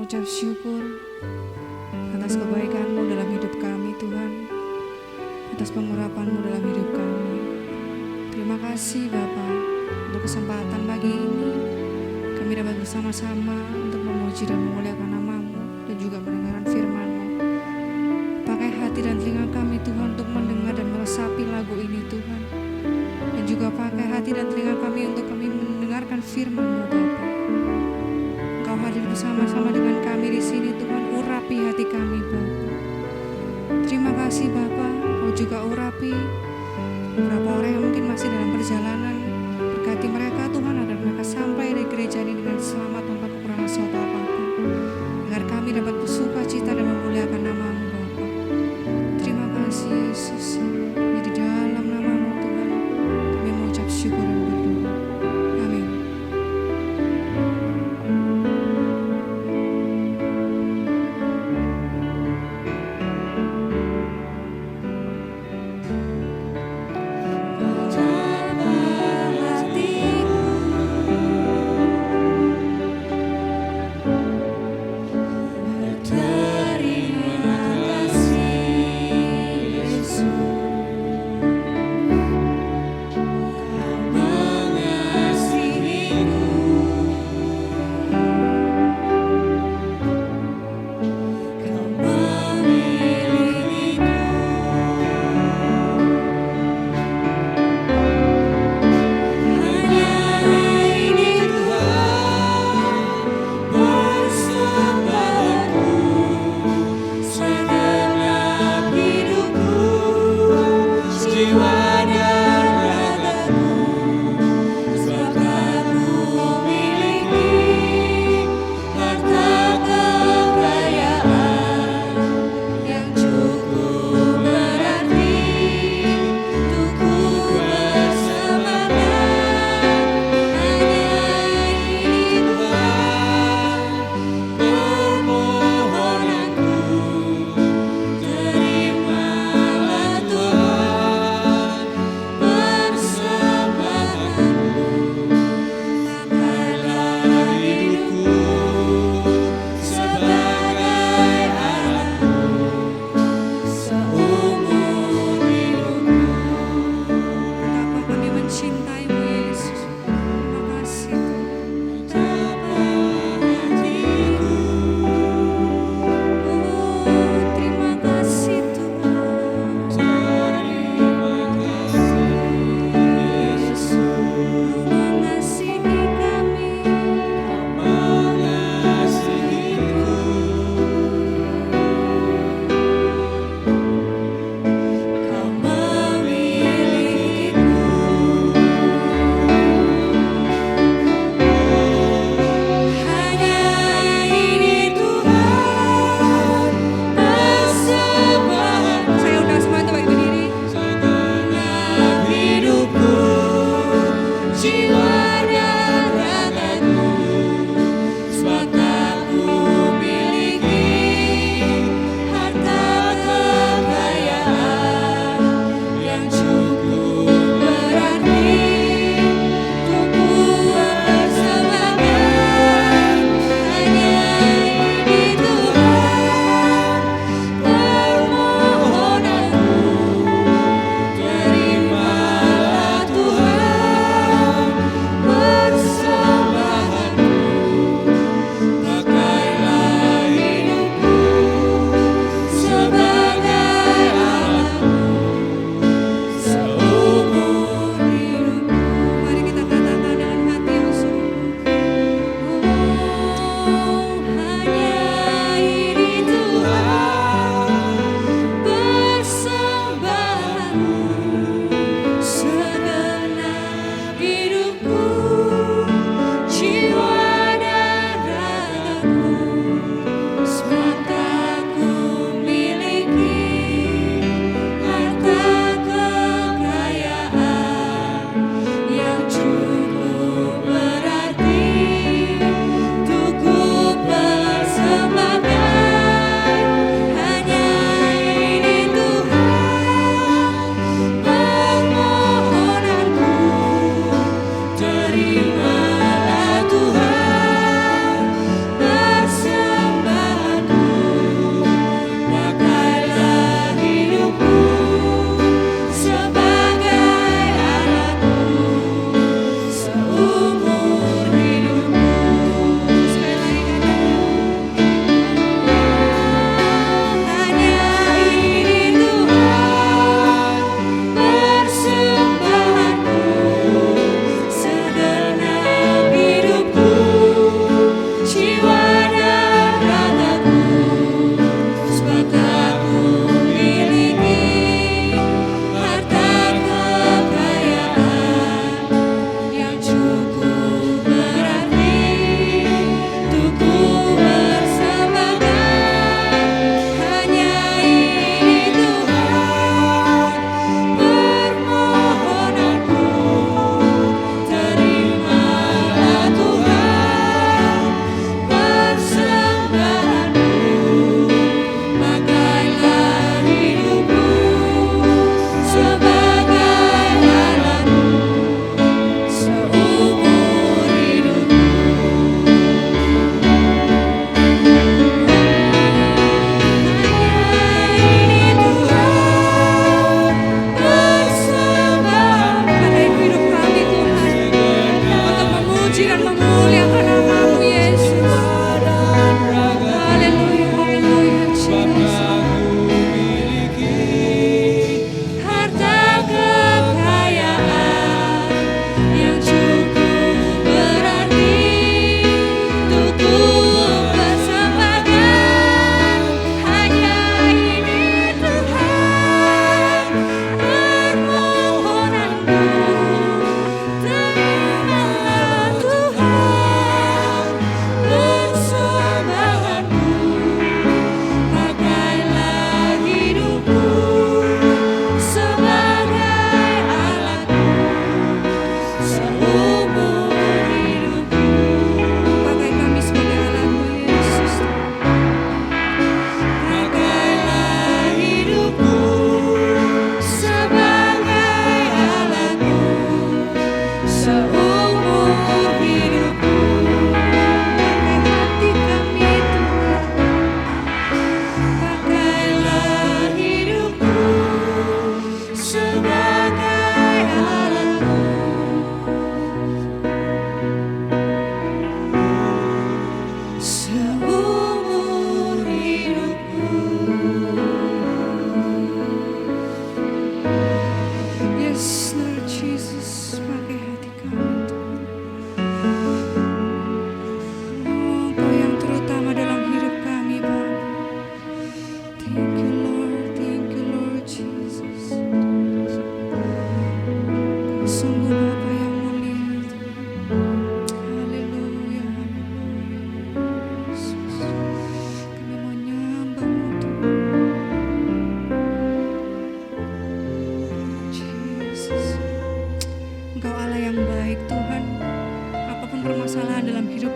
mengucap syukur atas kebaikan-Mu dalam hidup kami Tuhan, atas pengurapan-Mu dalam hidup kami. Terima kasih Bapa untuk kesempatan pagi ini kami dapat bersama-sama untuk memuji dan memuliakan nama-Mu dan juga mendengarkan firman-Mu. Pakai hati dan telinga kami Tuhan untuk mendengar dan meresapi lagu ini Tuhan, dan juga pakai hati dan telinga kami untuk kami mendengarkan firman-Mu Bapa. Engkau hadir bersama-sama dengan kami di sini Tuhan, urapi hati kami Bapa. Terima kasih Bapa, Kau juga urapi beberapa orang yang mungkin masih dalam perjalanan. Berkati mereka Tuhan agar mereka sampai di gereja ini dengan selamat tanpa kekurangan suatu apapun, agar kami dapat bersuka cita dan memuliakan nama-Mu Bapa. Terima kasih Yesus, di dalam nama-Mu Tuhan kami mengucap syukur dan berdoa. Amin. Betapa hatiku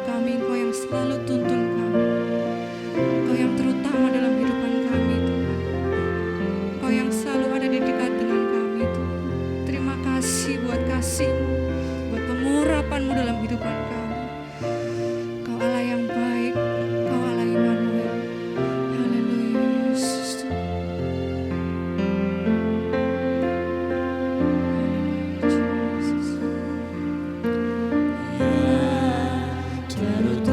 kami, Engkau yang selalu tuntun kami. Engkau yang terutama dalam kehidupan kami, Tuhan. Engkau yang selalu ada di dekat dengan kami, Tuhan. Terima kasih buat kasih-Mu, buat pengurapan-Mu dalam kehidupan kami. Engkau Allah yang baik, Engkau Allah Immanuel. Haleluya, Yesus Tuhan. Haleluya, Yesus. Terutama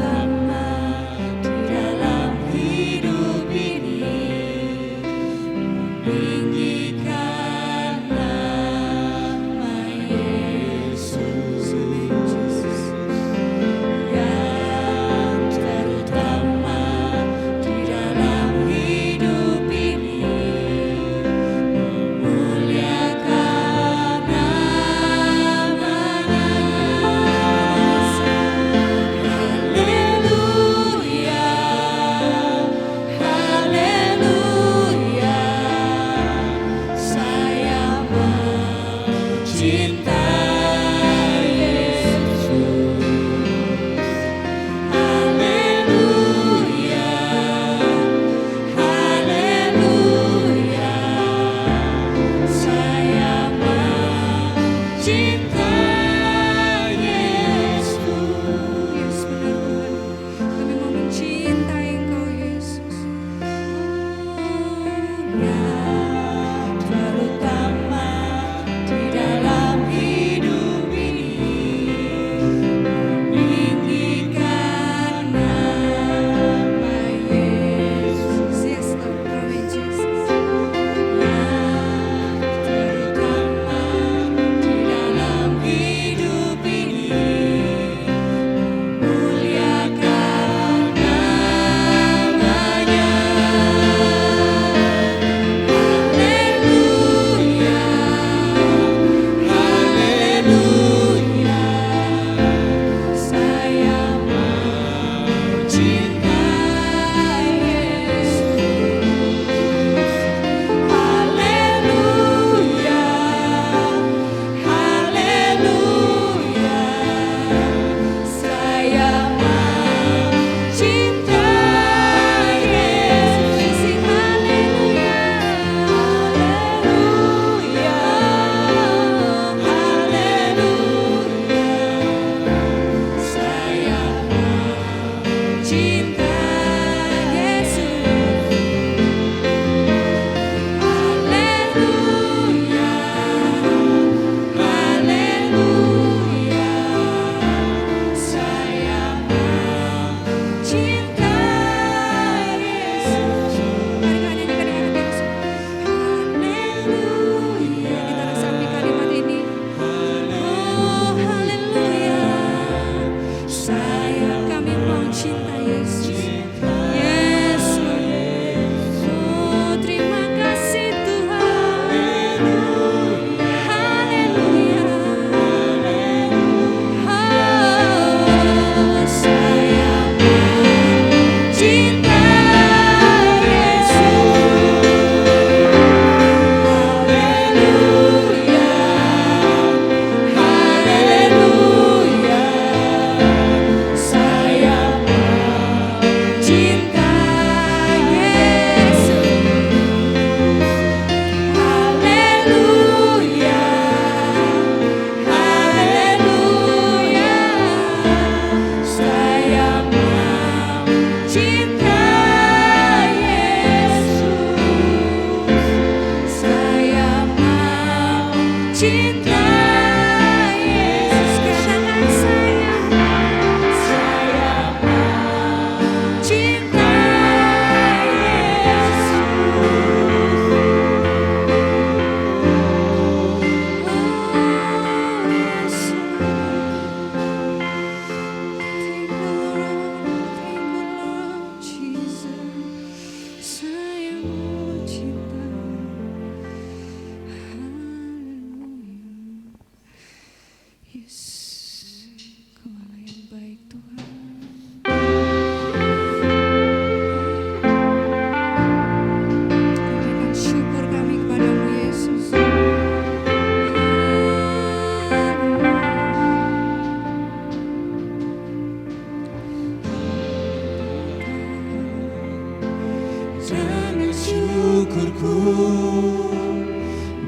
syukurku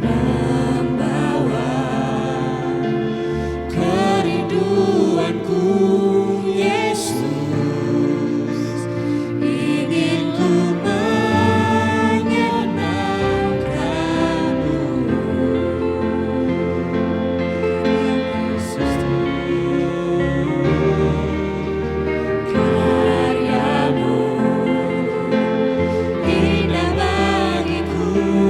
membawa kerinduanku, Yesus, ingin ku menyenangkanmu. Karyamu indah bagiku.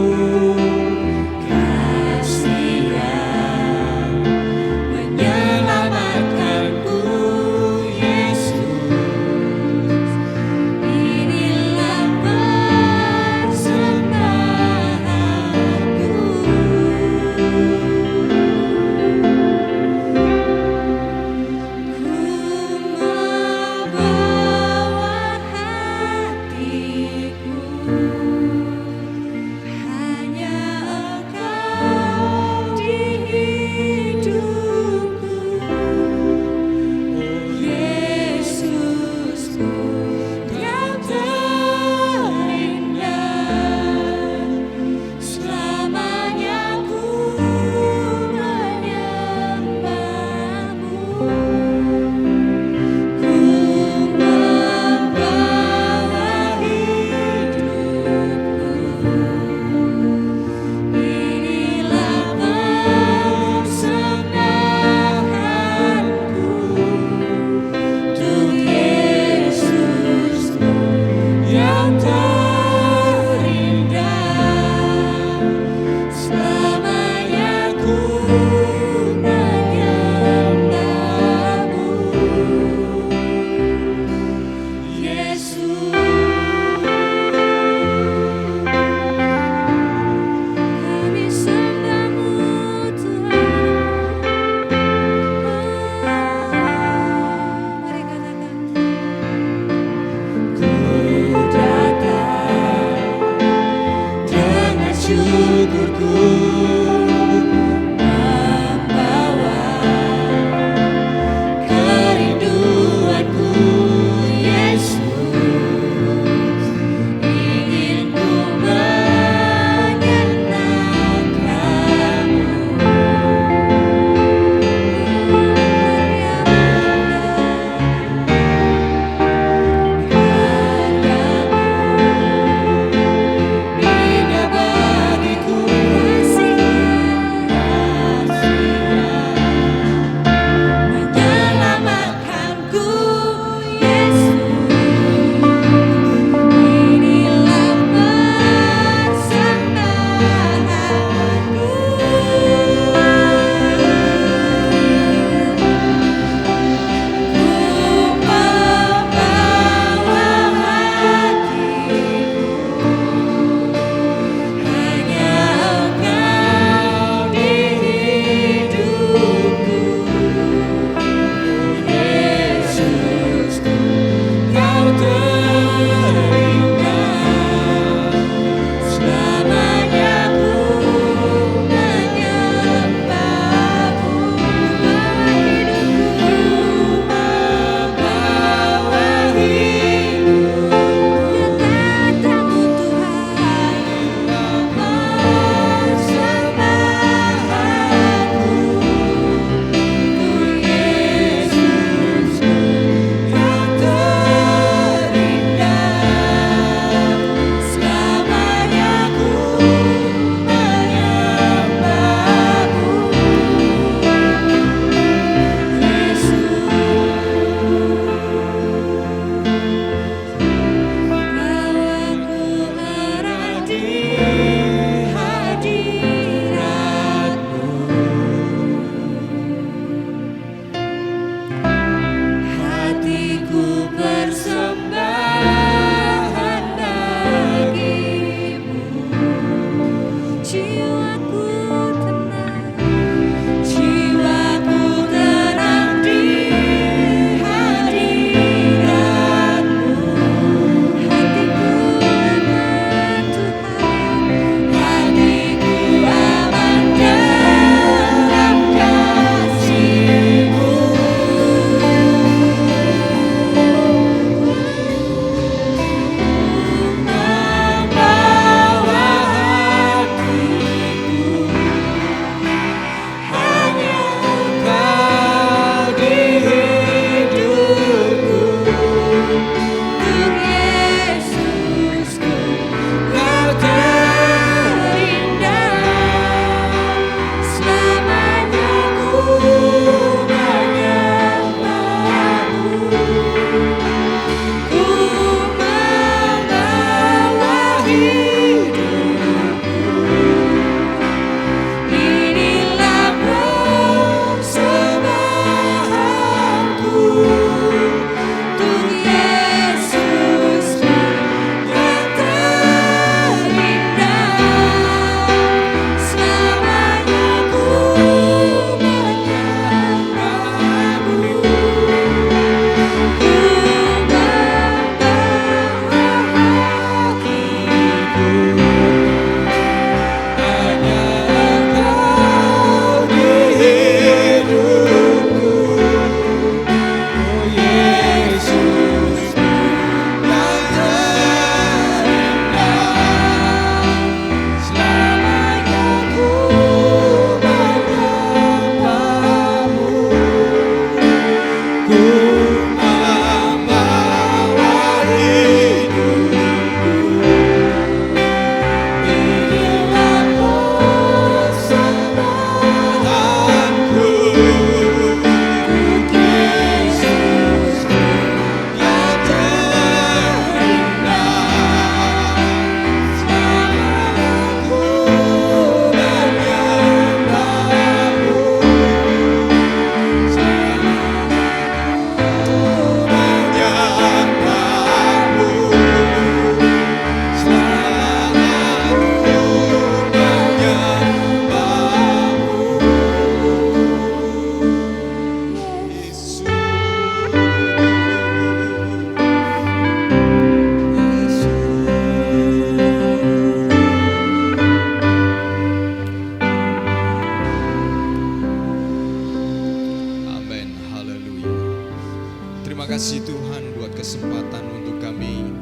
Tuhan buat kesempatan untuk kami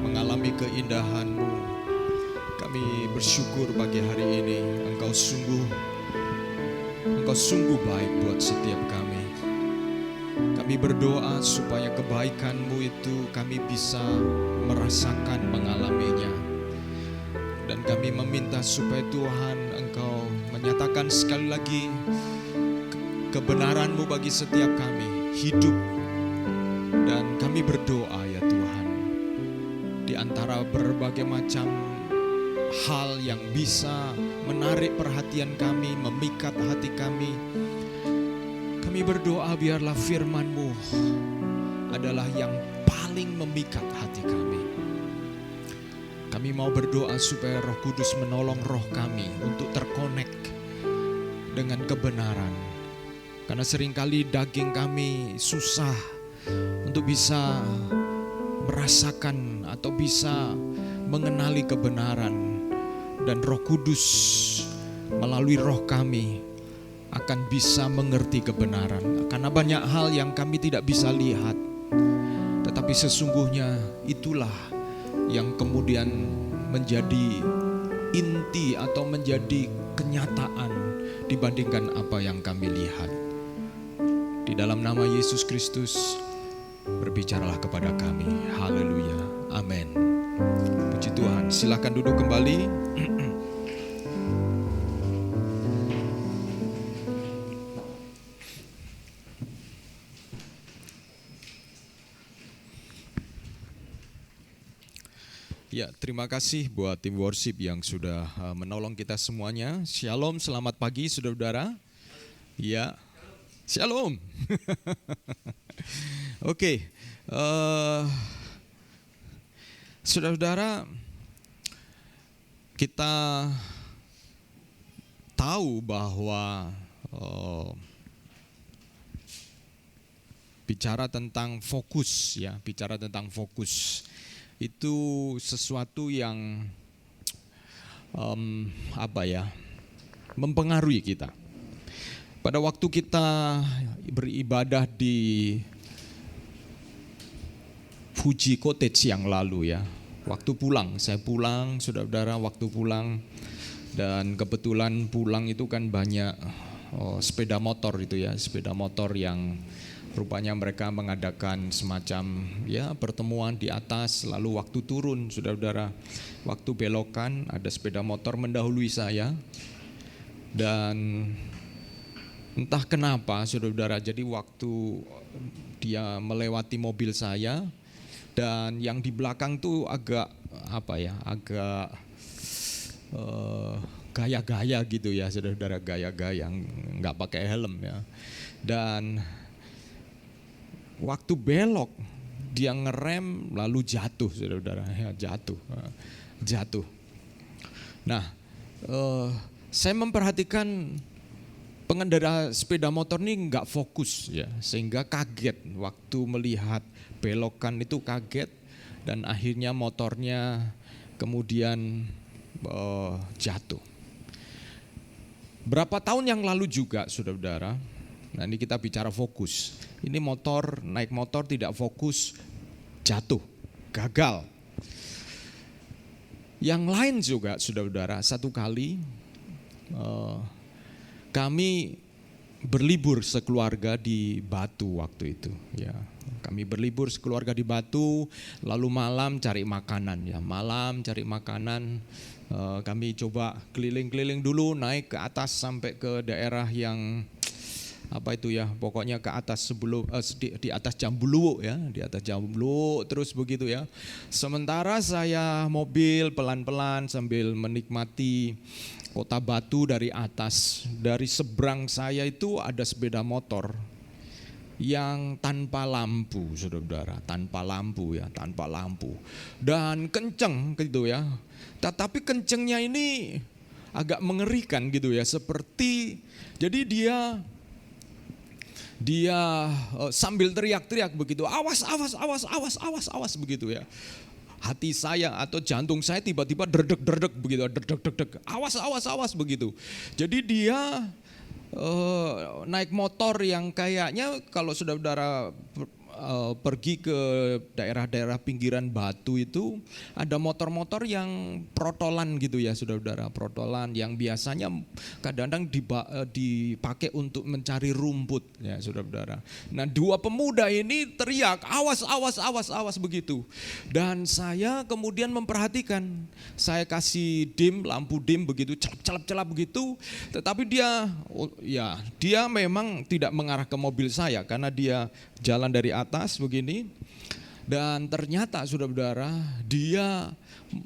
mengalami keindahan-Mu. Kami bersyukur pagi hari ini, Engkau sungguh baik buat setiap kami. Kami berdoa supaya kebaikan-Mu itu kami bisa merasakan, mengalaminya. Dan kami meminta supaya Tuhan Engkau menyatakan sekali lagi kebenaran-Mu bagi setiap kami, hidup. Dan kami berdoa ya Tuhan, di antara berbagai macam hal yang bisa menarik perhatian kami, memikat hati kami berdoa biarlah firman-Mu adalah yang paling memikat hati kami. Kami mau berdoa supaya Roh Kudus menolong roh kami untuk terkonek dengan kebenaran. Karena seringkali daging kami susah untuk bisa merasakan atau bisa mengenali kebenaran. Dan Roh Kudus melalui roh kami akan bisa mengerti kebenaran. Karena banyak hal yang kami tidak bisa lihat, tetapi sesungguhnya itulah yang kemudian menjadi inti atau menjadi kenyataan dibandingkan apa yang kami lihat. Di dalam nama Yesus Kristus, berbicaralah kepada kami. Haleluya. Amin. Puji Tuhan. Silakan duduk kembali. Ya, terima kasih buat tim worship yang sudah menolong kita semuanya. Shalom, selamat pagi saudara-saudara. Ya, shalom. Oke, saudara-saudara, kita tahu bahwa bicara tentang fokus, ya, bicara tentang fokus itu sesuatu yang mempengaruhi kita. Pada waktu kita beribadah di Fuji Cottage yang lalu ya, waktu pulang, saya pulang, saudara-saudara, waktu pulang, dan kebetulan pulang itu kan banyak sepeda motor itu ya, sepeda motor yang rupanya mereka mengadakan semacam ya pertemuan di atas, lalu waktu turun, saudara-saudara, waktu belokan ada sepeda motor mendahului saya. Dan entah kenapa saudara-saudara, jadi waktu dia melewati mobil saya dan yang di belakang tuh agak gaya-gaya gitu ya saudara-saudara, gaya-gaya nggak pakai helm ya. Dan waktu belok dia ngerem lalu jatuh saudara-saudara, ya, jatuh. Nah, saya memperhatikan pengendara sepeda motor ini nggak fokus ya, sehingga kaget waktu melihat belokan itu, kaget, dan akhirnya motornya kemudian jatuh. Berapa tahun yang lalu juga saudara-saudara, nah ini kita bicara fokus. Ini naik motor tidak fokus, jatuh, gagal. Yang lain juga saudara-saudara, satu kali kami berlibur sekeluarga di Batu waktu itu. Ya, kami berlibur sekeluarga di Batu, lalu malam cari makanan. Ya, malam cari makanan. Kami coba keliling-keliling dulu, naik ke atas sampai ke daerah yang pokoknya ke atas sebelum di atas Jambuluwuk ya, di atas Jambuluwuk terus begitu ya. Sementara saya mobil pelan-pelan sambil menikmati kota Batu dari atas. Dari seberang saya itu ada sepeda motor yang tanpa lampu, saudara-saudara, tanpa lampu dan kenceng gitu ya. Tetapi kencengnya ini agak mengerikan gitu ya, seperti jadi dia sambil teriak-teriak begitu, awas begitu ya. Hati saya atau jantung saya tiba-tiba derdek begitu, derdek, awas begitu. Jadi dia naik motor yang kayaknya kalau saudara-saudara pergi ke daerah-daerah pinggiran Batu itu ada motor-motor yang protolan gitu ya saudara-saudara, protolan yang biasanya kadang-kadang dipakai untuk mencari rumput ya saudara-saudara. Nah, dua pemuda ini teriak awas awas awas awas begitu, dan saya kemudian memperhatikan, saya kasih lampu dim begitu, celap begitu, tetapi dia memang tidak mengarah ke mobil saya karena dia jalan dari atas begini, dan ternyata saudara-saudara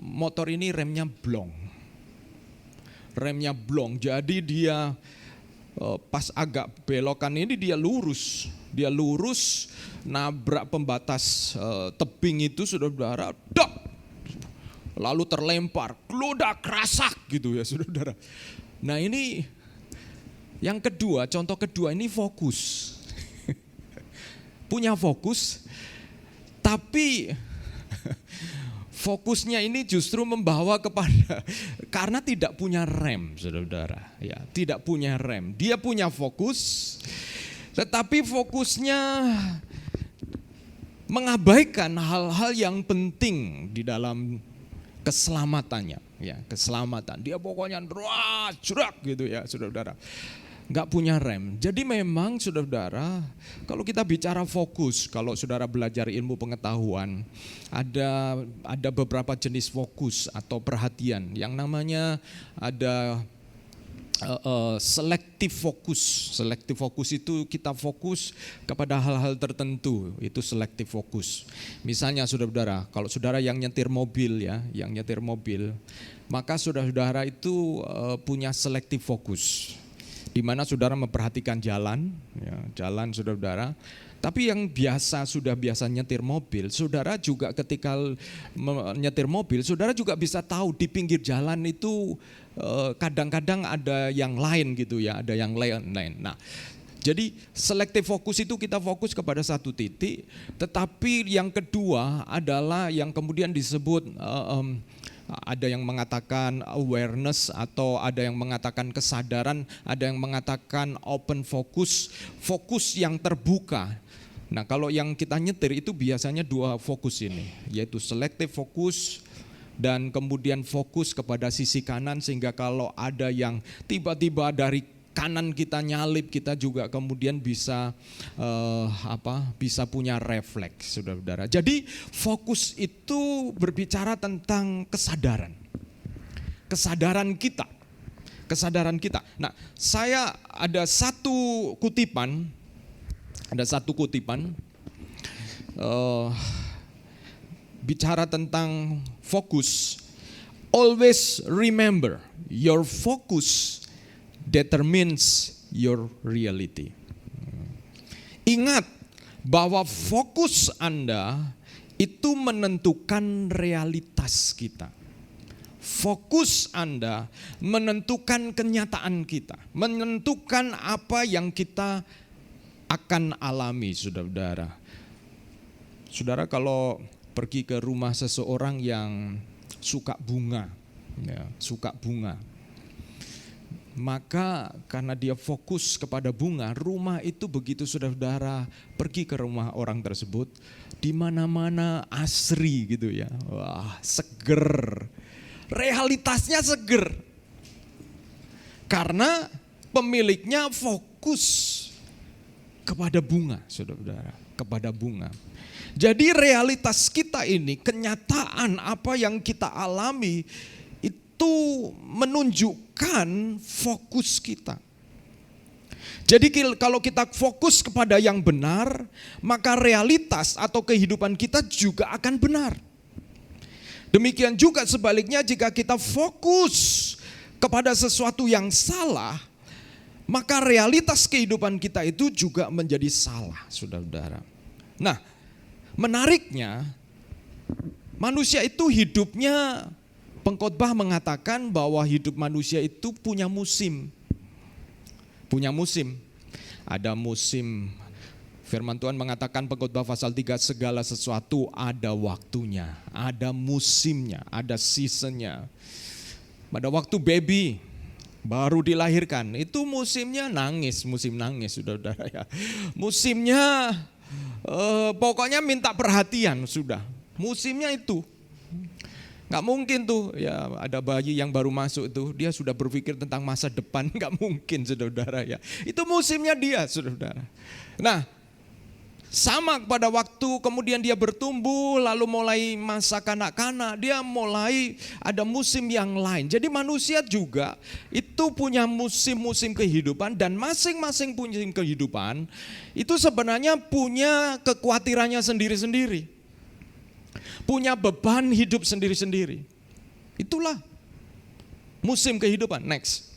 motor ini remnya blong, jadi dia pas agak belokan ini dia lurus nabrak pembatas tebing itu saudara-saudara, lalu terlempar, keludak rasak gitu ya saudara-saudara. Nah ini yang kedua, contoh kedua ini fokus. Punya fokus, tapi fokusnya ini justru membawa kepada, karena tidak punya rem saudara-saudara. Ya, tidak punya rem. Dia punya fokus, tetapi fokusnya mengabaikan hal-hal yang penting di dalam keselamatannya. Ya, keselamatan. Dia pokoknya jerak gitu ya saudara-saudara. Nggak punya rem. Jadi memang saudara-saudara, kalau kita bicara fokus, kalau saudara belajar ilmu pengetahuan, ada beberapa jenis fokus atau perhatian. Yang namanya ada selective focus. Selective focus itu kita fokus kepada hal-hal tertentu, itu selective focus. Misalnya saudara-saudara, kalau saudara yang nyetir mobil maka saudara-saudara itu punya selective focus, di mana saudara memperhatikan jalan saudara-saudara. Tapi yang sudah biasa nyetir mobil, saudara juga ketika nyetir mobil, saudara juga bisa tahu di pinggir jalan itu kadang-kadang ada yang lain gitu ya, ada yang lain. Nah, jadi selective fokus itu kita fokus kepada satu titik, tetapi yang kedua adalah yang kemudian disebut ada yang mengatakan awareness, atau ada yang mengatakan kesadaran, ada yang mengatakan open focus, fokus yang terbuka. Nah, kalau yang kita nyetir itu biasanya dua fokus ini, yaitu selective focus dan kemudian fokus kepada sisi kanan, sehingga kalau ada yang tiba-tiba dari kanan kita nyalip, kita juga kemudian bisa bisa punya refleks, saudara-saudara. Jadi fokus itu berbicara tentang kesadaran kita. Nah, saya ada satu kutipan bicara tentang fokus. Always remember, your focus determines your reality. Ingat bahwa fokus Anda itu menentukan realitas kita. Fokus Anda menentukan kenyataan kita, menentukan apa yang kita akan alami, saudara-saudara. Saudara kalau pergi ke rumah seseorang yang suka bunga, maka karena dia fokus kepada bunga, rumah itu begitu saudara-saudara pergi ke rumah orang tersebut, di mana-mana asri gitu ya. Wah, seger. Realitasnya seger. Karena pemiliknya fokus kepada bunga, saudara-saudara, kepada bunga. Jadi realitas kita ini, kenyataan apa yang kita alami itu menunjukkan fokus kita. Jadi kalau kita fokus kepada yang benar, maka realitas atau kehidupan kita juga akan benar. Demikian juga sebaliknya, jika kita fokus kepada sesuatu yang salah, maka realitas kehidupan kita itu juga menjadi salah, saudara-saudara. Nah, menariknya, manusia itu hidupnya, pengkhotbah mengatakan bahwa hidup manusia itu punya musim. Ada musim, firman Tuhan mengatakan, pengkhotbah pasal 3, segala sesuatu ada waktunya, ada musimnya, ada seasonnya. Pada waktu baby baru dilahirkan, itu musimnya nangis, musim nangis, saudara-saudara ya. Musimnya Pokoknya minta perhatian sudah. Musimnya itu. Nggak mungkin tuh ya ada bayi yang baru masuk tuh dia sudah berpikir tentang masa depan, nggak mungkin saudara ya. Itu musimnya dia saudara. Nah, sama pada waktu kemudian dia bertumbuh lalu mulai masa kanak-kanak, dia mulai ada musim yang lain. Jadi manusia juga itu punya musim-musim kehidupan dan masing-masing musim kehidupan itu sebenarnya punya kekhawatirannya sendiri-sendiri. Punya beban hidup sendiri-sendiri. Itulah musim kehidupan. Next.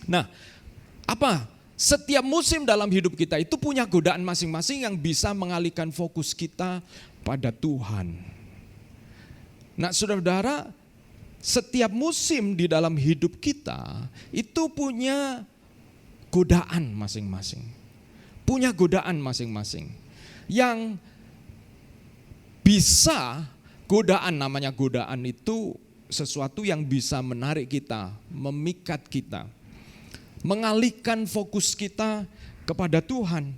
Nah, apa? Setiap musim dalam hidup kita itu punya godaan masing-masing yang bisa mengalihkan fokus kita pada Tuhan. Nah, saudara-saudara, setiap musim di dalam hidup kita itu punya godaan masing-masing. Punya godaan masing-masing. Yang bisa godaan, namanya godaan itu sesuatu yang bisa menarik kita, memikat kita, mengalihkan fokus kita kepada Tuhan.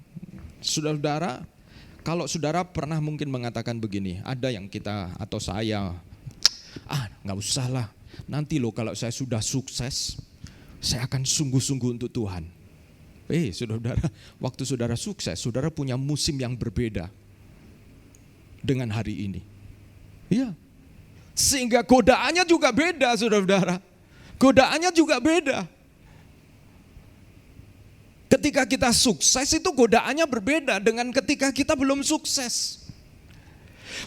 Saudara-saudara, kalau saudara pernah mungkin mengatakan begini, ada yang kita atau saya, nggak usah lah, nanti loh kalau saya sudah sukses, saya akan sungguh-sungguh untuk Tuhan. Saudara, waktu saudara sukses, saudara punya musim yang berbeda dengan hari ini. Iya. Sehingga godaannya juga beda, saudara-saudara. Godaannya juga beda. Ketika kita sukses itu godaannya berbeda dengan ketika kita belum sukses.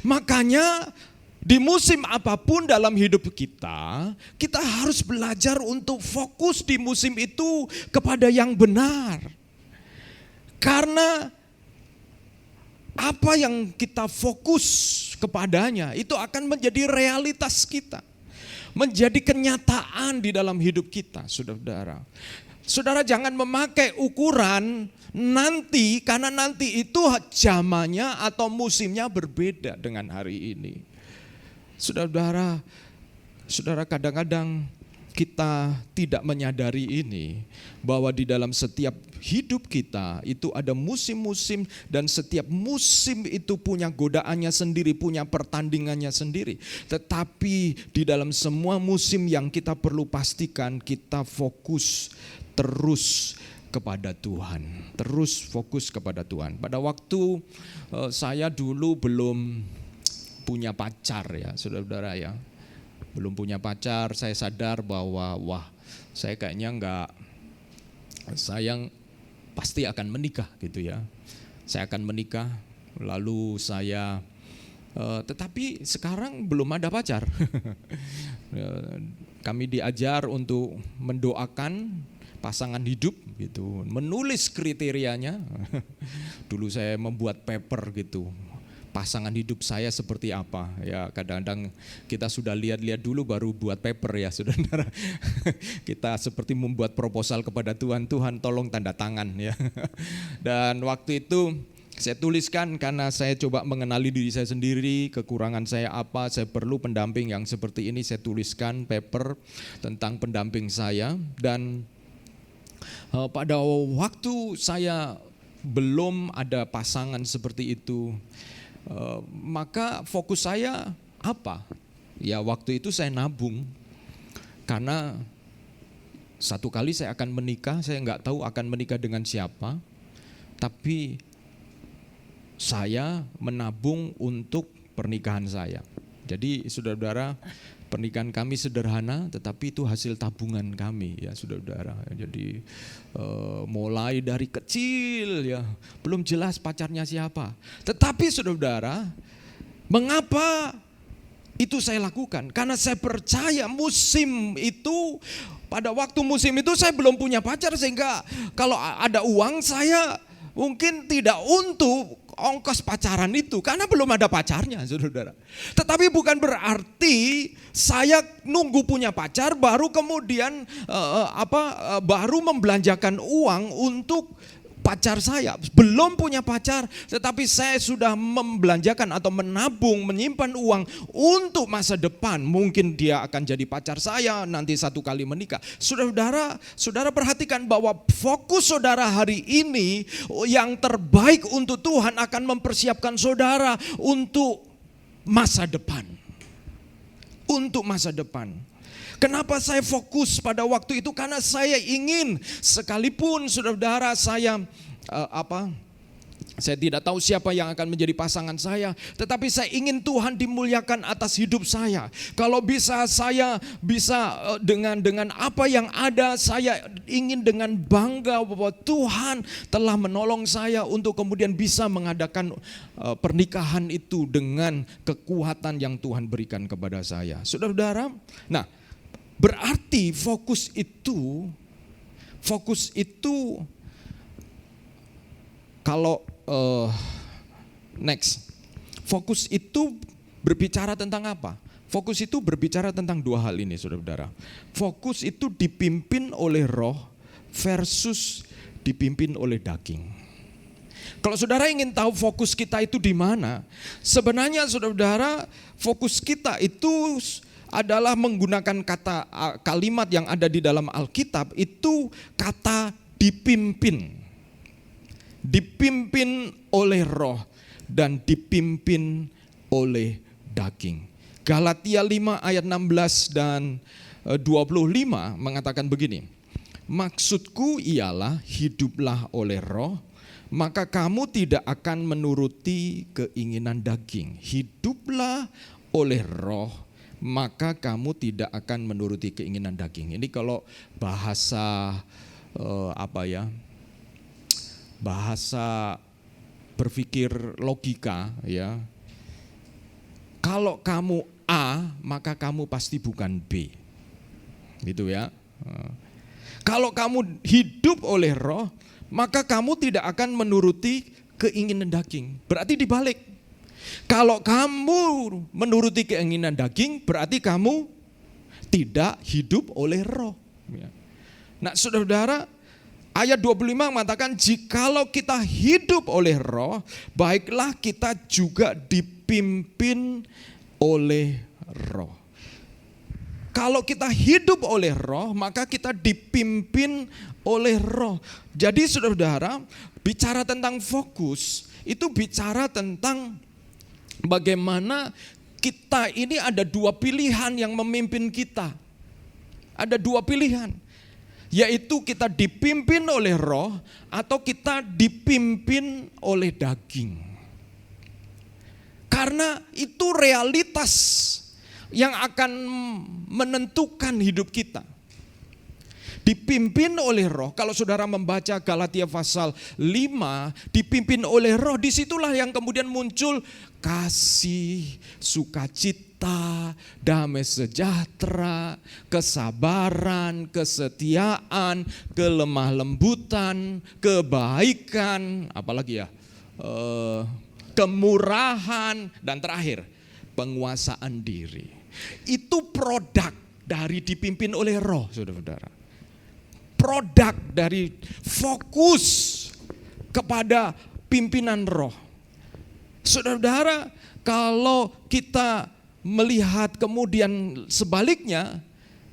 Makanya di musim apapun dalam hidup kita, kita harus belajar untuk fokus di musim itu kepada yang benar. Karena apa yang kita fokus kepadanya itu akan menjadi realitas kita. Menjadi kenyataan di dalam hidup kita, saudara-saudara. Saudara jangan memakai ukuran nanti, karena nanti itu zamannya atau musimnya berbeda dengan hari ini. Saudara-saudara, saudara kadang-kadang kita tidak menyadari ini, bahwa di dalam setiap hidup kita itu ada musim-musim dan setiap musim itu punya godaannya sendiri, punya pertandingannya sendiri. Tetapi di dalam semua musim yang kita perlu pastikan kita fokus terus kepada Tuhan. Terus fokus kepada Tuhan. Pada waktu saya dulu belum punya pacar ya saudara-saudara ya. Belum punya pacar, saya sadar bahwa saya kayaknya saya pasti akan menikah gitu ya. Saya akan menikah, lalu saya, tetapi sekarang belum ada pacar. Kami diajar untuk mendoakan pasangan hidup gitu, menulis kriterianya. Dulu saya membuat paper gitu. Pasangan hidup saya seperti apa ya, kadang-kadang kita sudah lihat-lihat dulu baru buat paper ya saudara. Kita seperti membuat proposal kepada Tuhan, Tuhan tolong tanda tangan ya. Dan waktu itu saya tuliskan karena saya coba mengenali diri saya sendiri, kekurangan saya apa, saya perlu pendamping yang seperti ini, saya tuliskan paper tentang pendamping saya. Dan pada waktu saya belum ada pasangan seperti itu, maka fokus saya apa? Ya waktu itu saya nabung. Karena satu kali saya akan menikah, saya nggak tahu akan menikah dengan siapa. Tapi saya menabung untuk pernikahan saya. Jadi saudara-saudara, pernikahan kami sederhana, tetapi itu hasil tabungan kami ya saudara-saudara. Jadi mulai dari kecil ya, belum jelas pacarnya siapa. Tetapi saudara-saudara, mengapa itu saya lakukan? Karena saya percaya musim itu, pada waktu musim itu saya belum punya pacar, sehingga kalau ada uang saya mungkin tidak untuk ongkos pacaran itu karena belum ada pacarnya saudara. Tetapi bukan berarti saya nunggu punya pacar baru kemudian baru membelanjakan uang untuk pacar saya, belum punya pacar, tetapi saya sudah membelanjakan atau menabung, menyimpan uang untuk masa depan. Mungkin dia akan jadi pacar saya nanti satu kali menikah. Saudara perhatikan bahwa fokus saudara hari ini yang terbaik untuk Tuhan akan mempersiapkan saudara untuk masa depan. Untuk masa depan. Kenapa saya fokus pada waktu itu? Karena saya ingin, sekalipun saudara saya saya tidak tahu siapa yang akan menjadi pasangan saya, tetapi saya ingin Tuhan dimuliakan atas hidup saya. Kalau bisa saya bisa dengan apa yang ada, saya ingin dengan bangga bahwa Tuhan telah menolong saya untuk kemudian bisa mengadakan pernikahan itu dengan kekuatan yang Tuhan berikan kepada saya. Saudara-saudara, nah, berarti fokus itu kalau fokus itu berbicara tentang apa? Fokus itu berbicara tentang dua hal ini, saudara-saudara. Fokus itu dipimpin oleh roh versus dipimpin oleh daging. Kalau saudara ingin tahu fokus kita itu di mana, sebenarnya saudara-saudara fokus kita itu adalah menggunakan kalimat yang ada di dalam Alkitab, itu kata dipimpin. Dipimpin oleh roh dan dipimpin oleh daging. Galatia 5 ayat 16 dan 25 mengatakan begini. Maksudku ialah hiduplah oleh roh, maka kamu tidak akan menuruti keinginan daging. Hiduplah oleh roh, maka kamu tidak akan menuruti keinginan daging. Ini kalau bahasa bahasa berpikir logika ya. Kalau kamu A, maka kamu pasti bukan B. Gitu ya. Kalau kamu hidup oleh roh, maka kamu tidak akan menuruti keinginan daging. Berarti dibalik. Kalau kamu menuruti keinginan daging, berarti kamu tidak hidup oleh roh. Nah, saudara-saudara, ayat 25 mengatakan, jikalau kita hidup oleh roh, baiklah kita juga dipimpin oleh roh. Kalau kita hidup oleh roh, maka kita dipimpin oleh roh. Jadi saudara-saudara, bicara tentang fokus, itu bicara tentang bagaimana kita ini ada dua pilihan yang memimpin kita. Ada dua pilihan. Yaitu kita dipimpin oleh roh atau kita dipimpin oleh daging. Karena itu realitas yang akan menentukan hidup kita. Dipimpin oleh roh, kalau saudara membaca Galatia pasal 5, dipimpin oleh roh, disitulah yang kemudian muncul kasih, sukacita, damai sejahtera, kesabaran, kesetiaan, kelemah lembutan, kebaikan, apalagi ya, kemurahan, dan terakhir penguasaan diri. Itu produk dari dipimpin oleh roh, saudara-saudara. Produk dari fokus kepada pimpinan roh. Saudara-saudara, kalau kita melihat kemudian sebaliknya,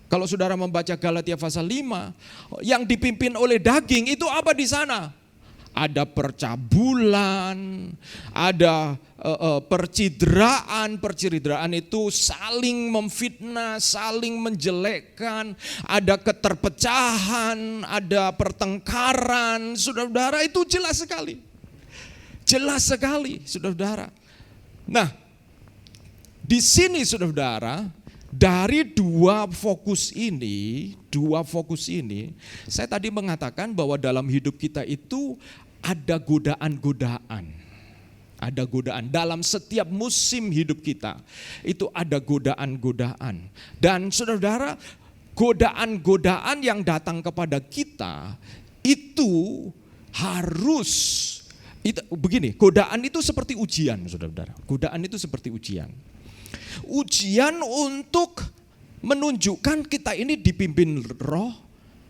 kalau saudara membaca Galatia pasal 5, yang dipimpin oleh daging itu apa di sana? Ada percabulan, ada percidraan itu saling memfitnah, saling menjelekkan, ada keterpecahan, ada pertengkaran. Saudara-saudara, itu jelas sekali. Jelas sekali, saudara-saudara. Nah, di sini saudara-saudara, dari dua fokus ini, saya tadi mengatakan bahwa dalam hidup kita itu ada godaan-godaan. Ada godaan dalam setiap musim hidup kita. Itu ada godaan-godaan. Dan saudara-saudara, godaan-godaan yang datang kepada kita itu harus begini, godaan itu seperti ujian, saudara-saudara. Godaan itu seperti ujian. Ujian untuk menunjukkan kita ini dipimpin roh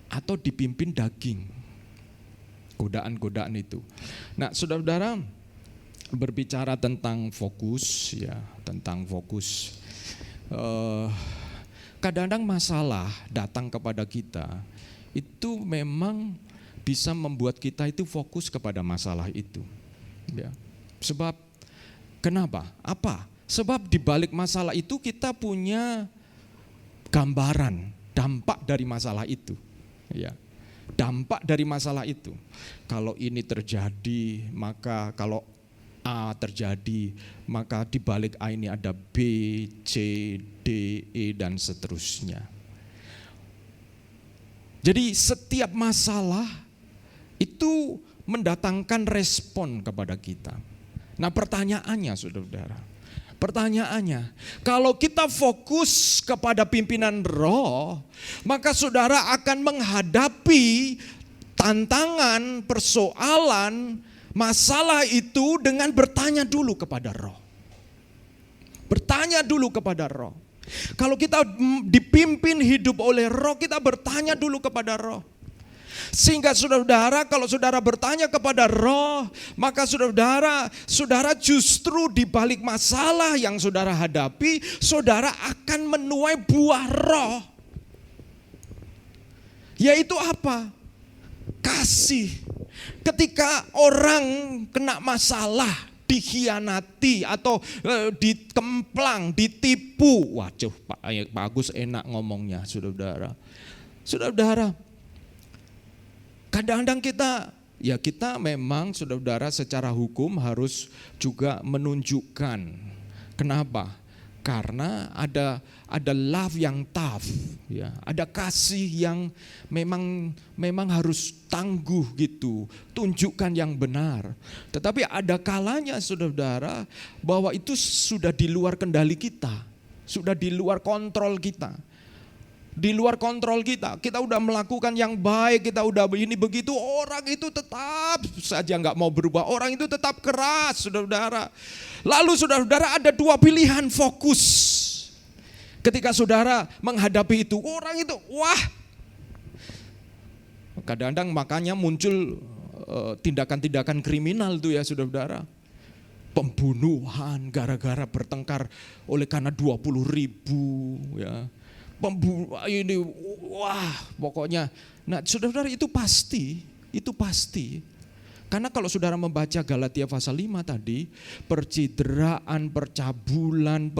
atau dipimpin daging. godaan-godaan itu. Nah, saudara-saudara, berbicara tentang fokus, ya, tentang fokus. Kadang-kadang masalah datang kepada kita itu memang bisa membuat kita itu fokus kepada masalah itu. Ya. Sebab kenapa? Apa? Sebab di balik masalah itu kita punya gambaran, dampak dari masalah itu. Ya. Dampak dari masalah itu. Kalau ini terjadi, maka kalau A terjadi, maka di balik A ini ada B, C, D, E, dan seterusnya. Jadi setiap masalah itu mendatangkan respon kepada kita. Nah, pertanyaannya, saudara-saudara, kalau kita fokus kepada pimpinan roh, maka saudara akan menghadapi tantangan, persoalan, masalah itu dengan bertanya dulu kepada roh. Bertanya dulu kepada roh. Kalau kita dipimpin hidup oleh roh, kita bertanya dulu kepada roh. Sehingga saudara, kalau saudara bertanya kepada roh, maka saudara justru di balik masalah yang saudara hadapi, saudara akan menuai buah roh. Yaitu apa? Kasih. Ketika orang kena masalah, dikhianati atau dikemplang, ditipu. Waduh, Pak Agus enak ngomongnya, saudara-saudara. Saudara-saudara, kadang-kadang kita memang, saudara-saudara, secara hukum harus juga menunjukkan. Kenapa? Karena ada love yang tough, ya. Ada kasih yang memang harus tangguh gitu, tunjukkan yang benar. Tetapi ada kalanya, saudara-saudara, bahwa itu sudah di luar kendali kita, sudah di luar kontrol kita. Di luar kontrol kita udah melakukan yang baik, kita udah begini begitu, orang itu tetap saja nggak mau berubah, orang itu tetap keras, saudara-saudara. Lalu saudara-saudara ada dua pilihan fokus. Ketika saudara menghadapi itu, orang itu, wah, kadang-kadang makanya muncul tindakan-tindakan kriminal itu ya, saudara-saudara. Pembunuhan gara-gara bertengkar oleh karena 20.000, ya. Ini, wah, pokoknya. Nah, saudara-saudara, itu pasti. Karena kalau saudara membaca Galatia pasal 5 tadi, percideraan, percabulan,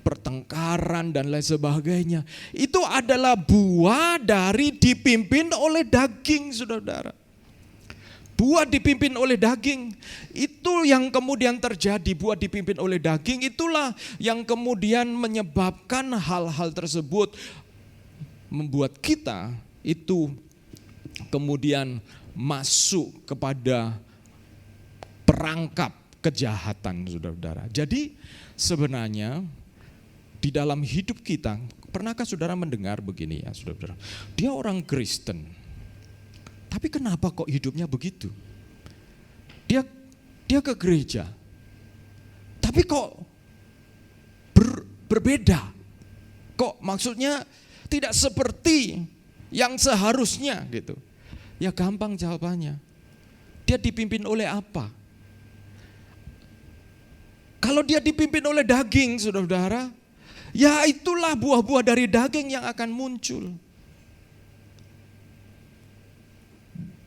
pertengkaran dan lain sebagainya, itu adalah buah dari dipimpin oleh daging, saudara-saudara. Buah dipimpin oleh daging, itu yang kemudian terjadi. Buah dipimpin oleh daging itulah yang kemudian menyebabkan hal-hal tersebut membuat kita itu kemudian masuk kepada perangkap kejahatan, saudara-saudara. Jadi sebenarnya di dalam hidup kita, pernahkah saudara mendengar begini ya, saudara-saudara? Dia orang Kristen, tapi kenapa kok hidupnya begitu? Dia ke gereja, tapi kok berbeda? Kok maksudnya tidak seperti yang seharusnya gitu? Ya gampang jawabannya. Dia dipimpin oleh apa? Kalau dia dipimpin oleh daging, saudara-saudara, ya itulah buah-buah dari daging yang akan muncul.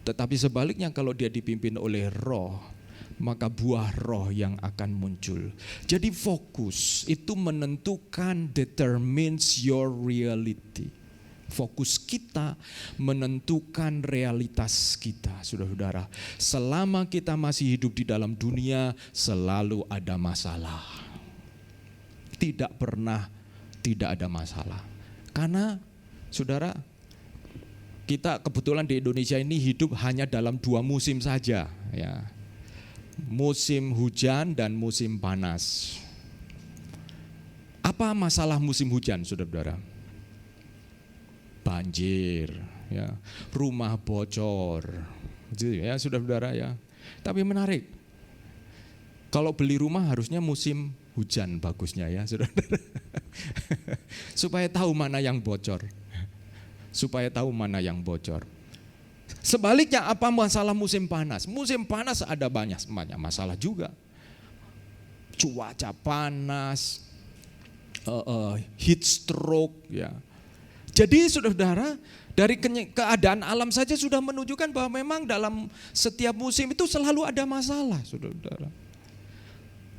Tetapi sebaliknya kalau dia dipimpin oleh roh, maka buah roh yang akan muncul. Jadi fokus itu menentukan, determines your reality. Fokus kita menentukan realitas kita, saudara-saudara. Selama kita masih hidup di dalam dunia, selalu ada masalah. Tidak pernah tidak ada masalah. Karena, saudara, kita kebetulan di Indonesia ini hidup hanya dalam 2 musim saja, ya. Musim hujan dan musim panas. Apa masalah musim hujan, saudara-saudara? Banjir, ya. Rumah bocor, ya, saudara-saudara, ya. Tapi menarik, kalau beli rumah harusnya musim hujan bagusnya, ya, saudara-saudara. Supaya tahu mana yang bocor. Sebaliknya apa masalah musim panas? Musim panas ada banyak masalah juga. Cuaca panas, heat stroke ya. Jadi saudara, dari keadaan alam saja sudah menunjukkan bahwa memang dalam setiap musim itu selalu ada masalah, saudara.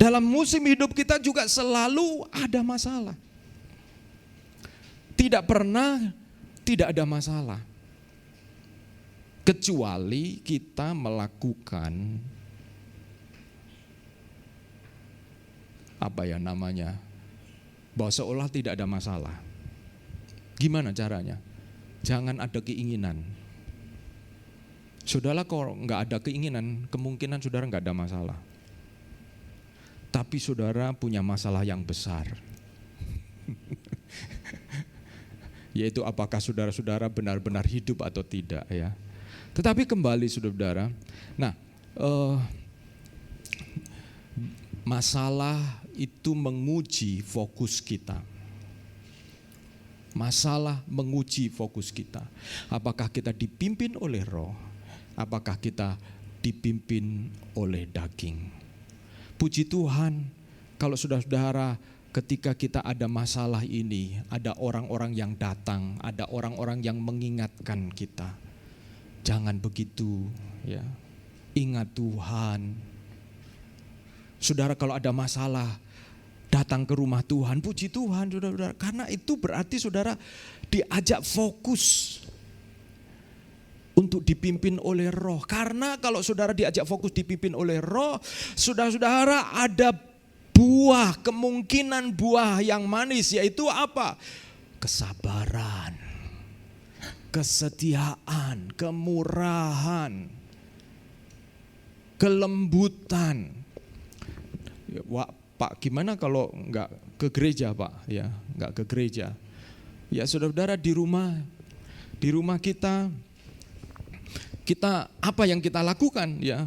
Dalam musim hidup kita juga selalu ada masalah. Tidak pernah tidak ada masalah. Kecuali kita melakukan bahwa seolah tidak ada masalah. Gimana caranya? Jangan ada keinginan. Saudara kalau nggak ada keinginan, kemungkinan saudara nggak ada masalah. Tapi saudara punya masalah yang besar. Yaitu apakah saudara-saudara benar-benar hidup atau tidak ya. Tetapi kembali saudara, nah masalah itu menguji fokus kita. Masalah menguji fokus kita. Apakah kita dipimpin oleh roh? Apakah kita dipimpin oleh daging? Puji Tuhan, kalau saudara-saudara ketika kita ada masalah ini, ada orang-orang yang datang, ada orang-orang yang mengingatkan kita. Jangan begitu ya. Ingat Tuhan. Saudara kalau ada masalah, datang ke rumah Tuhan, puji Tuhan saudara-saudara. Karena itu berarti saudara diajak fokus untuk dipimpin oleh roh. Karena kalau saudara diajak fokus dipimpin oleh roh, saudara-saudara ada kemungkinan buah yang manis, yaitu apa? Kesabaran, kesetiaan, kemurahan, kelembutan. Pak, gimana kalau enggak ke gereja Pak? Ya, enggak ke gereja. Ya saudara-saudara di rumah kita apa yang kita lakukan ya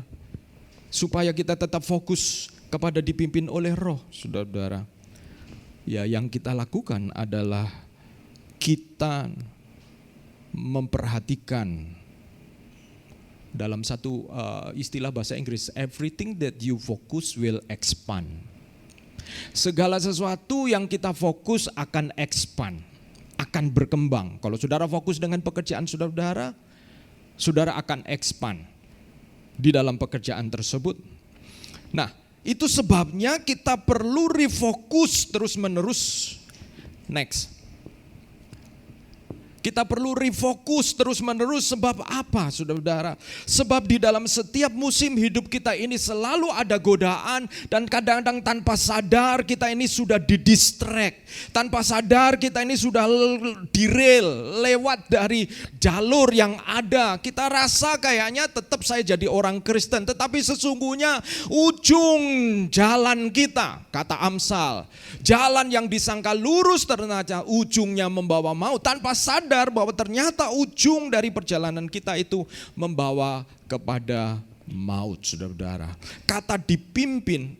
supaya kita tetap fokus kepada dipimpin oleh roh, saudara-saudara. Ya yang kita lakukan adalah kita memperhatikan dalam satu istilah bahasa Inggris, everything that you focus will expand. Segala sesuatu yang kita fokus akan expand, akan berkembang. Kalau saudara fokus dengan pekerjaan saudara, saudara akan expand di dalam pekerjaan tersebut. Nah, itu sebabnya kita perlu refocus terus-menerus. Next. Kita perlu refocus terus-menerus. Sebab apa saudara-saudara? Sebab di dalam setiap musim hidup kita ini selalu ada godaan. Dan kadang-kadang tanpa sadar kita ini sudah didistract. Tanpa sadar kita ini sudah derail, lewat dari jalur yang ada. Kita rasa kayaknya tetap saya jadi orang Kristen. Tetapi sesungguhnya ujung jalan kita, kata Amsal, jalan yang disangka lurus ternyata ujungnya membawa maut. Tanpa sadar bahwa ternyata ujung dari perjalanan kita itu membawa kepada maut, saudara-saudara. Kata dipimpin,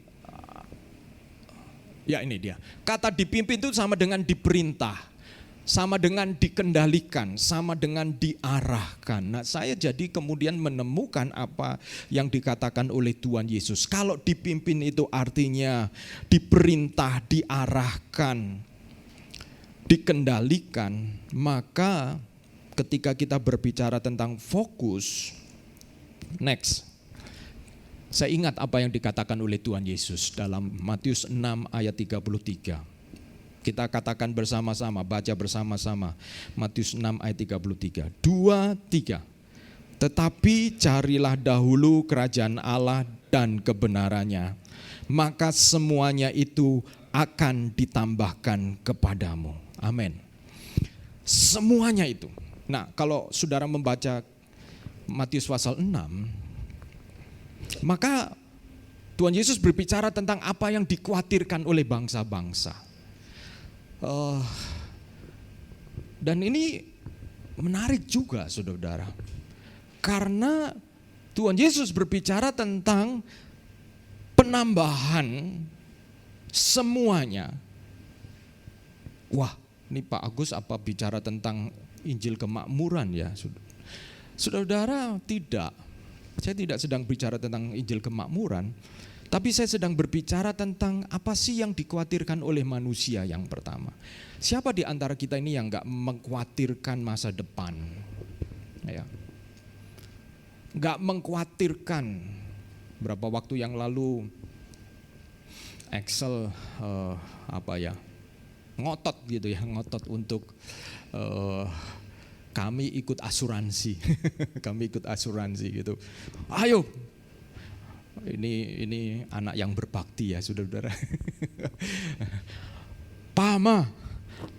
ya ini dia. Kata dipimpin itu sama dengan diperintah, sama dengan dikendalikan, sama dengan diarahkan. Nah, saya jadi kemudian menemukan apa yang dikatakan oleh Tuhan Yesus. Kalau dipimpin itu artinya diperintah, diarahkan, dikendalikan. Maka ketika kita berbicara tentang fokus, next, saya ingat apa yang dikatakan oleh Tuhan Yesus dalam Matius 6 ayat 33. Kita katakan bersama-sama, baca bersama-sama. Matius 6 ayat 33. 2, 3. Tetapi carilah dahulu kerajaan Allah dan kebenarannya, maka semuanya itu akan ditambahkan kepadamu. Amin. Semuanya itu. Nah, kalau saudara membaca Matius pasal 6, maka Tuhan Yesus berbicara tentang apa yang dikhawatirkan oleh bangsa-bangsa. Dan ini menarik juga, saudara-saudara. Karena Tuhan Yesus berbicara tentang penambahan semuanya. Wah, ini Pak Agus apa bicara tentang Injil kemakmuran ya? Saudara-saudara, tidak. Saya tidak sedang bicara tentang Injil kemakmuran, tapi saya sedang berbicara tentang apa sih yang dikhawatirkan oleh manusia yang pertama. Siapa di antara kita ini yang gak mengkhawatirkan masa depan? Ya. Gak mengkhawatirkan. Berapa waktu yang lalu Excel ngotot gitu ya, ngotot untuk kami ikut asuransi. Kami ikut asuransi gitu. Ayo. Ini anak yang berbakti ya, saudara-saudara. Pama,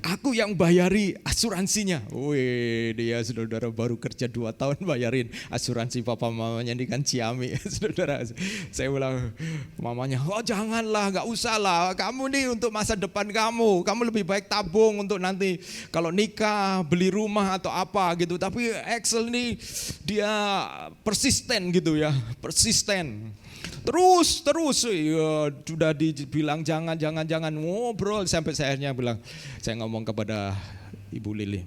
aku yang bayari asuransinya. Wih, dia saudara-saudara baru kerja 2 tahun bayarin asuransi papa mamanya ini kan Ciami. Saudara, saya bilang mamanya, oh janganlah, gak usah lah. Kamu nih untuk masa depan kamu lebih baik tabung untuk nanti kalau nikah, beli rumah atau apa gitu. Tapi Excel ini dia persisten gitu ya, persisten. Terus ya, sudah dibilang jangan ngobrol sampai saya akhirnya bilang, saya ngomong kepada Ibu Lili,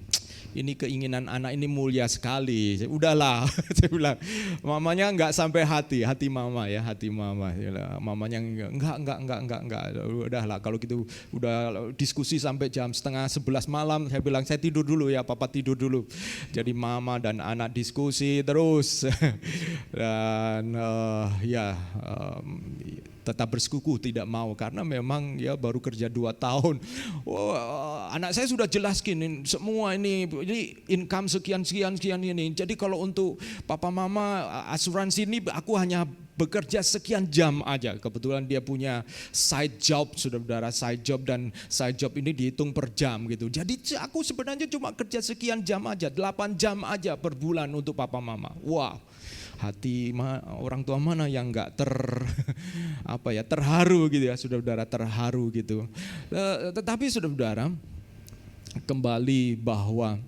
ini keinginan anak ini mulia sekali. Udahlah, saya bilang, mamanya enggak sampai hati mama ya, hati mama. Mamanya enggak. Udahlah, kalau gitu udah diskusi sampai jam 10:30 malam. Saya bilang, saya tidur dulu ya, papa tidur dulu. Jadi mama dan anak diskusi terus. Dan tetap bersekuku tidak mau karena memang ya baru kerja 2 tahun. Anak saya sudah jelaskin semua ini income sekian ini. Jadi kalau untuk papa mama asuransi ini aku hanya bekerja sekian jam aja. Kebetulan dia punya side job, saudara, side job, dan side job ini dihitung per jam gitu. Jadi aku sebenarnya cuma kerja sekian jam aja, 8 jam aja per bulan untuk papa mama. Wow. Hati orang tua mana yang enggak terharu gitu ya, saudara-saudara, terharu gitu. Tetapi saudara-saudara, kembali bahwa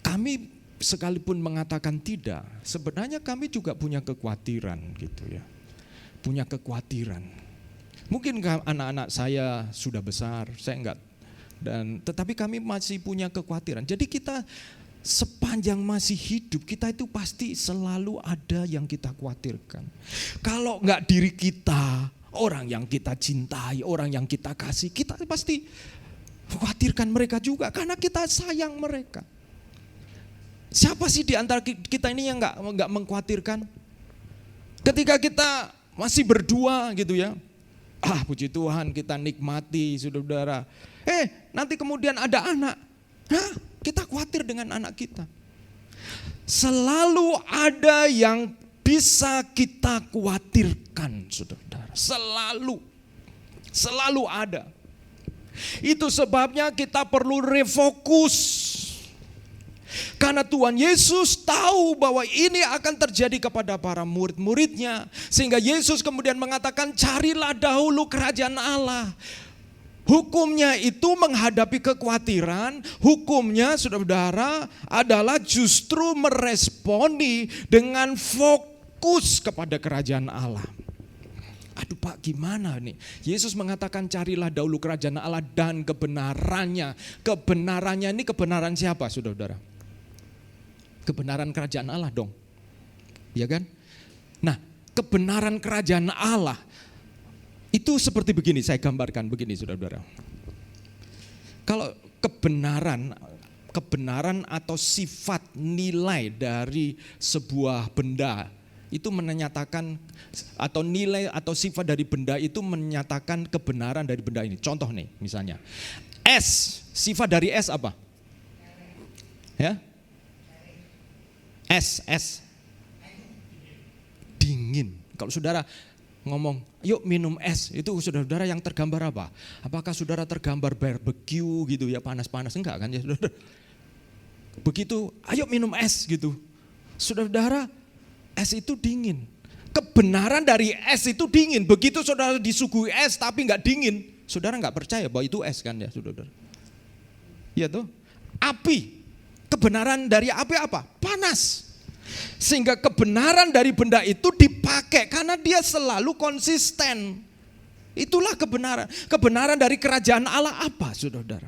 kami sekalipun mengatakan tidak, sebenarnya kami juga punya kekhawatiran gitu ya. Punya kekhawatiran. Mungkin anak-anak saya sudah besar, saya enggak, tetapi kami masih punya kekhawatiran. Jadi kita sepanjang masih hidup, kita itu pasti selalu ada yang kita khawatirkan. Kalau enggak diri kita, orang yang kita cintai, orang yang kita kasih, kita pasti khawatirkan mereka juga karena kita sayang mereka. Siapa sih di antara kita ini yang enggak mengkhawatirkan? Ketika kita masih berdua gitu ya, puji Tuhan kita nikmati, saudara-saudara. Nanti kemudian ada anak, kita khawatir dengan anak kita. Selalu ada yang bisa kita khawatirkan, saudara. Selalu ada. Itu sebabnya kita perlu refokus. Karena Tuhan Yesus tahu bahwa ini akan terjadi kepada para murid-muridnya. Sehingga Yesus kemudian mengatakan, carilah dahulu kerajaan Allah. Hukumnya itu menghadapi kekhawatiran, hukumnya saudara-saudara adalah justru meresponi dengan fokus kepada kerajaan Allah. Aduh Pak, gimana nih? Yesus mengatakan carilah dahulu kerajaan Allah dan kebenarannya. Kebenarannya ini kebenaran siapa saudara-saudara? Kebenaran kerajaan Allah dong. Ya kan? Nah, kebenaran kerajaan Allah itu seperti begini, saya gambarkan begini saudara-saudara. Kalau kebenaran atau sifat nilai dari sebuah benda itu menyatakan, atau nilai atau sifat dari benda itu menyatakan kebenaran dari benda ini. Contoh nih misalnya, es, sifat dari es apa? Ya? Es. Dingin. Kalau saudara ngomong, yuk minum es, itu saudara-saudara yang tergambar apa? Apakah saudara tergambar barbecue gitu ya, panas-panas? Enggak kan ya saudara? Begitu, ayo minum es gitu. Saudara-saudara, es itu dingin. Kebenaran dari es itu dingin. Begitu saudara disuguhi es tapi enggak dingin, saudara enggak percaya bahwa itu es kan ya saudara? Iya tuh. Api, kebenaran dari api apa? Panas. Sehingga kebenaran dari benda itu dipakai karena dia selalu konsisten. Itulah kebenaran. Kebenaran dari kerajaan Allah apa, saudara?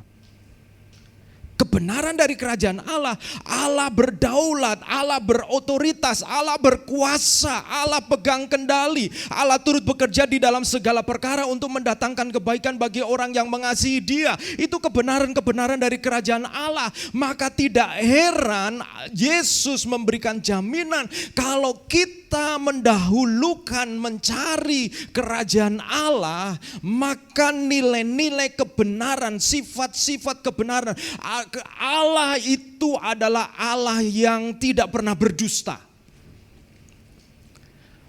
kebenaran dari kerajaan Allah. Allah berdaulat, Allah berotoritas, Allah berkuasa, Allah pegang kendali. Allah turut bekerja di dalam segala perkara untuk mendatangkan kebaikan bagi orang yang mengasihi Dia. Itu kebenaran-kebenaran dari kerajaan Allah. Maka tidak heran Yesus memberikan jaminan kalau kita mendahulukan mencari kerajaan Allah, maka nilai-nilai kebenaran, sifat-sifat kebenaran Allah itu adalah Allah yang tidak pernah berdusta.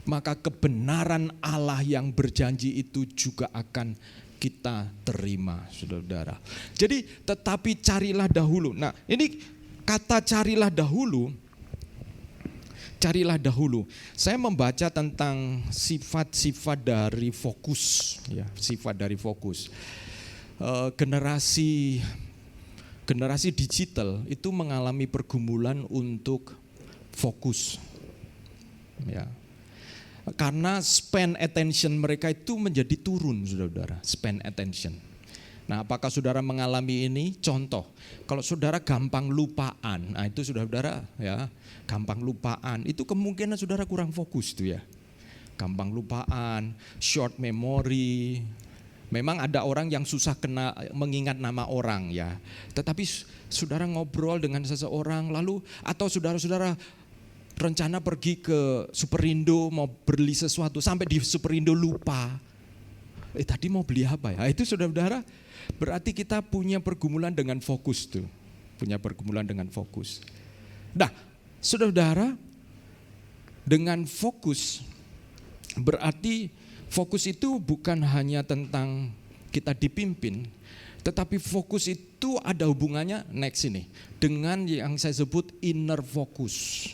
Maka kebenaran Allah yang berjanji itu juga akan kita terima, saudara. Jadi tetapi carilah dahulu. Nah, ini kata carilah dahulu. Carilah dahulu. Saya membaca tentang sifat-sifat dari fokus, ya, sifat dari fokus. Generasi digital itu mengalami pergumulan untuk fokus, ya. Karena span attention mereka itu menjadi turun, saudara. Span attention. Nah, apakah saudara mengalami ini? Contoh, kalau saudara gampang lupaan, nah itu saudara ya, gampang lupaan, itu kemungkinan saudara kurang fokus tuh ya. Gampang lupaan, short memory. Memang ada orang yang susah mengingat nama orang ya. Tetapi saudara ngobrol dengan seseorang lalu atau saudara-saudara rencana pergi ke Superindo mau beli sesuatu sampai di Superindo lupa. Tadi mau beli apa ya? Itu saudara-saudara berarti kita punya pergumulan dengan fokus tuh. Punya pergumulan dengan fokus. Nah, saudara-saudara, dengan fokus berarti fokus itu bukan hanya tentang kita dipimpin, tetapi fokus itu ada hubungannya next ini dengan yang saya sebut inner focus.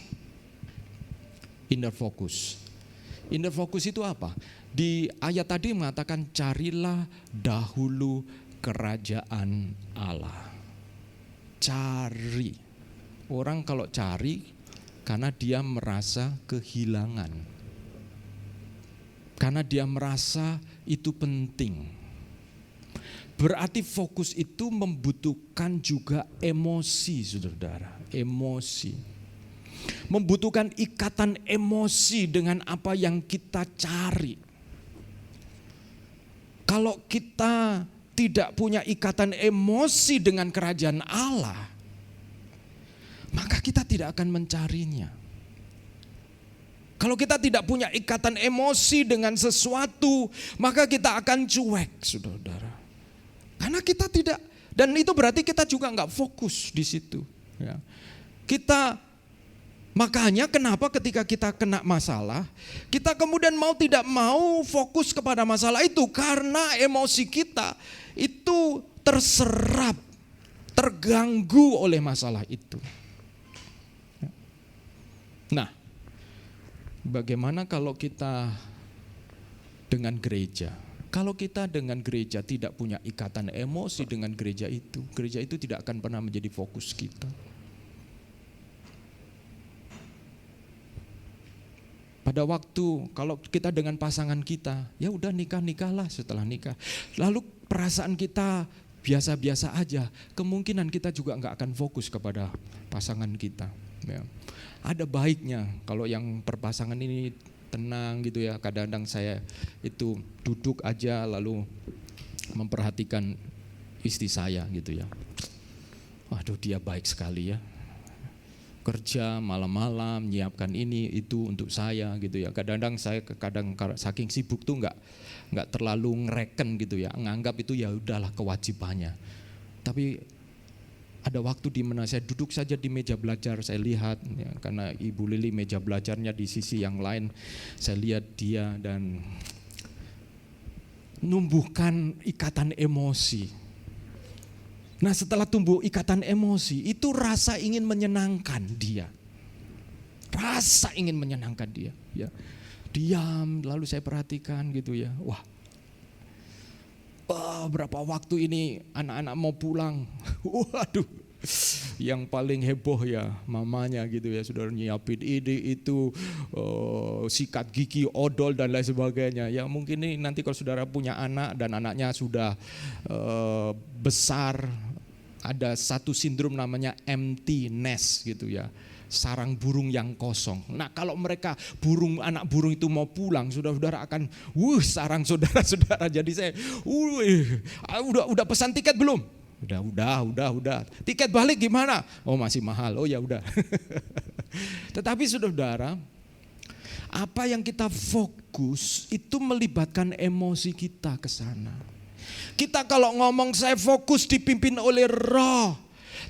Inner focus. Inner focus itu apa? Di ayat tadi mengatakan carilah dahulu kerajaan Allah. Cari. Orang kalau cari karena dia merasa kehilangan. Karena dia merasa itu penting. Berarti fokus itu membutuhkan juga emosi, saudara. Emosi. Membutuhkan ikatan emosi dengan apa yang kita cari. Kalau kita tidak punya ikatan emosi dengan kerajaan Allah, maka kita tidak akan mencarinya. Kalau kita tidak punya ikatan emosi dengan sesuatu, maka kita akan cuek, saudara. Karena kita tidak, dan itu berarti kita juga nggak fokus di situ. Ya. Makanya kenapa ketika kita kena masalah, kita kemudian tidak mau fokus kepada masalah itu karena emosi kita itu terserap, terganggu oleh masalah itu. Nah, bagaimana kalau kita dengan gereja? Kalau kita dengan gereja tidak punya ikatan emosi dengan gereja itu tidak akan pernah menjadi fokus kita. Pada waktu kalau kita dengan pasangan kita, ya udah nikahlah, setelah nikah. Lalu perasaan kita biasa-biasa aja, kemungkinan kita juga nggak akan fokus kepada pasangan kita. Ya. Ada baiknya kalau yang berpasangan ini tenang gitu ya. Kadang-kadang saya itu duduk aja lalu memperhatikan istri saya gitu ya. Waduh, dia baik sekali ya. Kerja malam-malam nyiapkan ini itu untuk saya gitu ya. Kadang-kadang saya saking sibuk tuh nggak terlalu ngereken gitu ya, nganggap itu ya udahlah kewajibannya. Tapi ada waktu di mana saya duduk saja di meja belajar, saya lihat ya, karena Ibu Lili meja belajarnya di sisi yang lain, saya lihat dia dan numbuhkan ikatan emosi. Nah, setelah tumbuh ikatan emosi, itu rasa ingin menyenangkan dia. Rasa ingin menyenangkan dia. Ya. Diam, lalu saya perhatikan gitu ya. Wah, berapa waktu ini anak-anak mau pulang. Waduh, yang paling heboh ya mamanya gitu ya. Sudah nyiapin ini, itu, sikat gigi, odol dan lain sebagainya. Ya mungkin ini nanti kalau saudara punya anak dan anaknya sudah besar, ada satu sindrom namanya empty nest gitu ya. Sarang burung yang kosong. Nah, kalau mereka anak burung itu mau pulang, saudara-saudara akan sarang saudara-saudara. Jadi saya udah pesan tiket belum? Udah. Tiket balik gimana? Oh, masih mahal. Oh ya udah. Tetapi saudara, apa yang kita fokus itu melibatkan emosi kita ke sana. Kita kalau ngomong saya fokus dipimpin oleh Roh,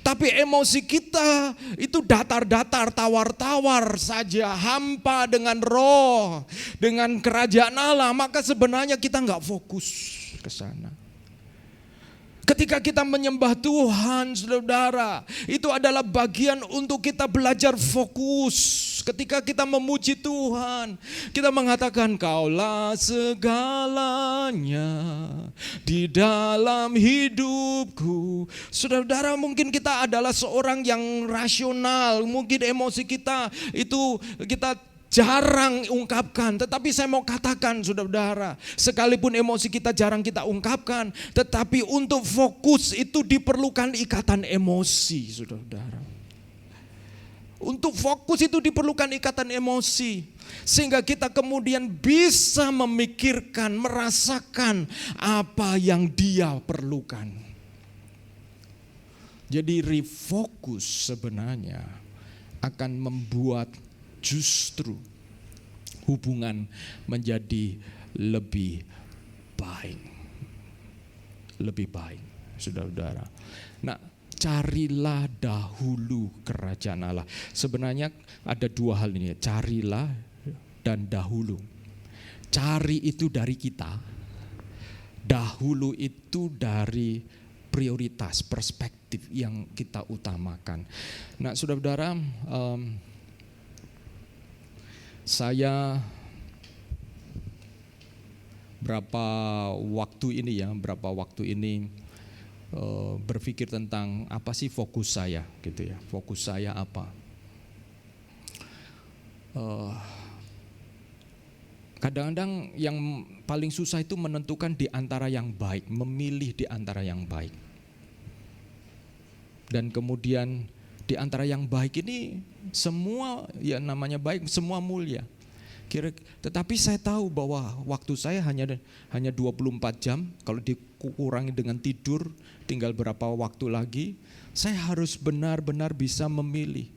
tapi emosi kita itu datar-datar, tawar-tawar saja, hampa dengan Roh, dengan kerajaan Allah, maka sebenarnya kita nggak fokus ke sana. Ketika kita menyembah Tuhan, saudara, itu adalah bagian untuk kita belajar fokus. Ketika kita memuji Tuhan, kita mengatakan Kaulah segalanya di dalam hidupku. Saudara, mungkin kita adalah seorang yang rasional, mungkin emosi kita itu kita jarang ungkapkan, tetapi saya mau katakan saudara, sekalipun emosi kita jarang kita ungkapkan, tetapi untuk fokus itu diperlukan ikatan emosi, saudara. Untuk fokus itu diperlukan ikatan emosi, sehingga kita kemudian bisa memikirkan, merasakan apa yang dia perlukan. Jadi refocus sebenarnya akan membuat justru hubungan menjadi lebih baik. Lebih baik, saudara-saudara. Nah, carilah dahulu kerajaan Allah. Sebenarnya ada dua hal ini, carilah dan dahulu. Cari itu dari kita, dahulu itu dari prioritas, perspektif yang kita utamakan. Nah, saudara-saudara, saya berapa waktu ini berpikir tentang apa sih fokus saya gitu ya. Fokus saya apa? Kadang-kadang yang paling susah itu menentukan di antara yang baik, memilih di antara yang baik. Dan kemudian di antara yang baik ini semua ya namanya baik, semua mulia. Tetapi saya tahu bahwa waktu saya hanya 24 jam, kalau dikurangi dengan tidur tinggal berapa waktu lagi, saya harus benar-benar bisa memilih.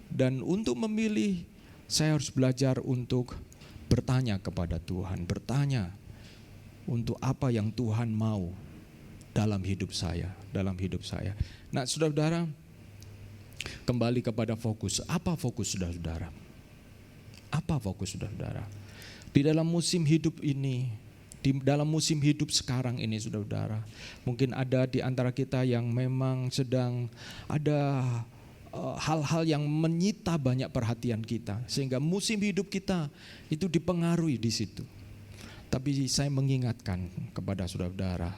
Dan untuk memilih, saya harus belajar untuk bertanya kepada Tuhan, bertanya untuk apa yang Tuhan mau dalam hidup saya. Nah, saudara-saudara, kembali kepada fokus. Apa fokus saudara-saudara? Apa fokus saudara-saudara? Di dalam musim hidup ini, di dalam musim hidup sekarang ini saudara-saudara, mungkin ada di antara kita yang memang sedang ada hal-hal yang menyita banyak perhatian kita, sehingga musim hidup kita itu dipengaruhi di situ. Tapi saya mengingatkan kepada saudara-saudara,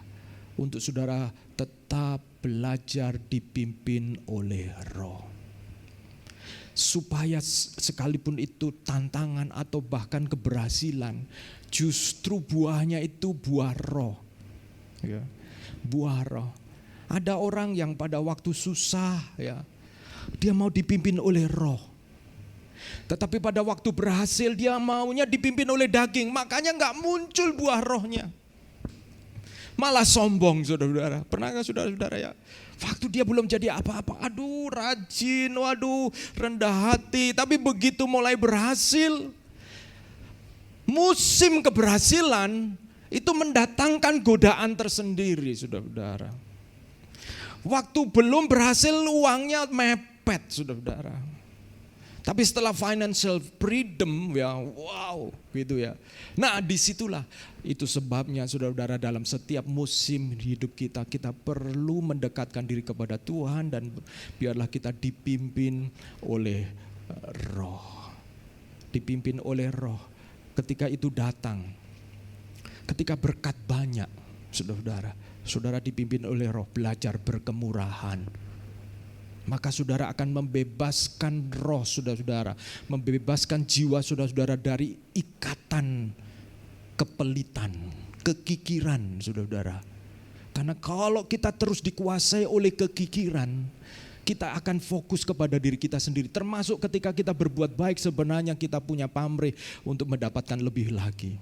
untuk saudara tetap belajar dipimpin oleh Roh. Supaya sekalipun itu tantangan atau bahkan keberhasilan, justru buahnya itu buah Roh. Ya, buah Roh. Ada orang yang pada waktu susah ya, dia mau dipimpin oleh Roh. Tetapi pada waktu berhasil dia maunya dipimpin oleh daging, makanya gak muncul buah Rohnya. Malah sombong saudara-saudara. Pernah gak saudara-saudara ya? Waktu dia belum jadi apa-apa, aduh rajin, waduh rendah hati. Tapi begitu mulai berhasil, musim keberhasilan itu mendatangkan godaan tersendiri saudara-saudara. Waktu belum berhasil uangnya mepet saudara-saudara. Tapi setelah financial freedom ya wow gitu ya. Nah disitulah itu sebabnya saudara-saudara dalam setiap musim hidup kita perlu mendekatkan diri kepada Tuhan dan biarlah kita dipimpin oleh Roh. Dipimpin oleh Roh. Ketika itu datang, ketika berkat banyak saudara-saudara, saudara dipimpin oleh Roh, belajar berkemurahan. Maka saudara akan membebaskan roh saudara-saudara, membebaskan jiwa saudara-saudara dari ikatan kepelitan, kekikiran saudara-saudara. Karena kalau kita terus dikuasai oleh kekikiran, kita akan fokus kepada diri kita sendiri. Termasuk ketika kita berbuat baik, sebenarnya kita punya pamrih untuk mendapatkan lebih lagi.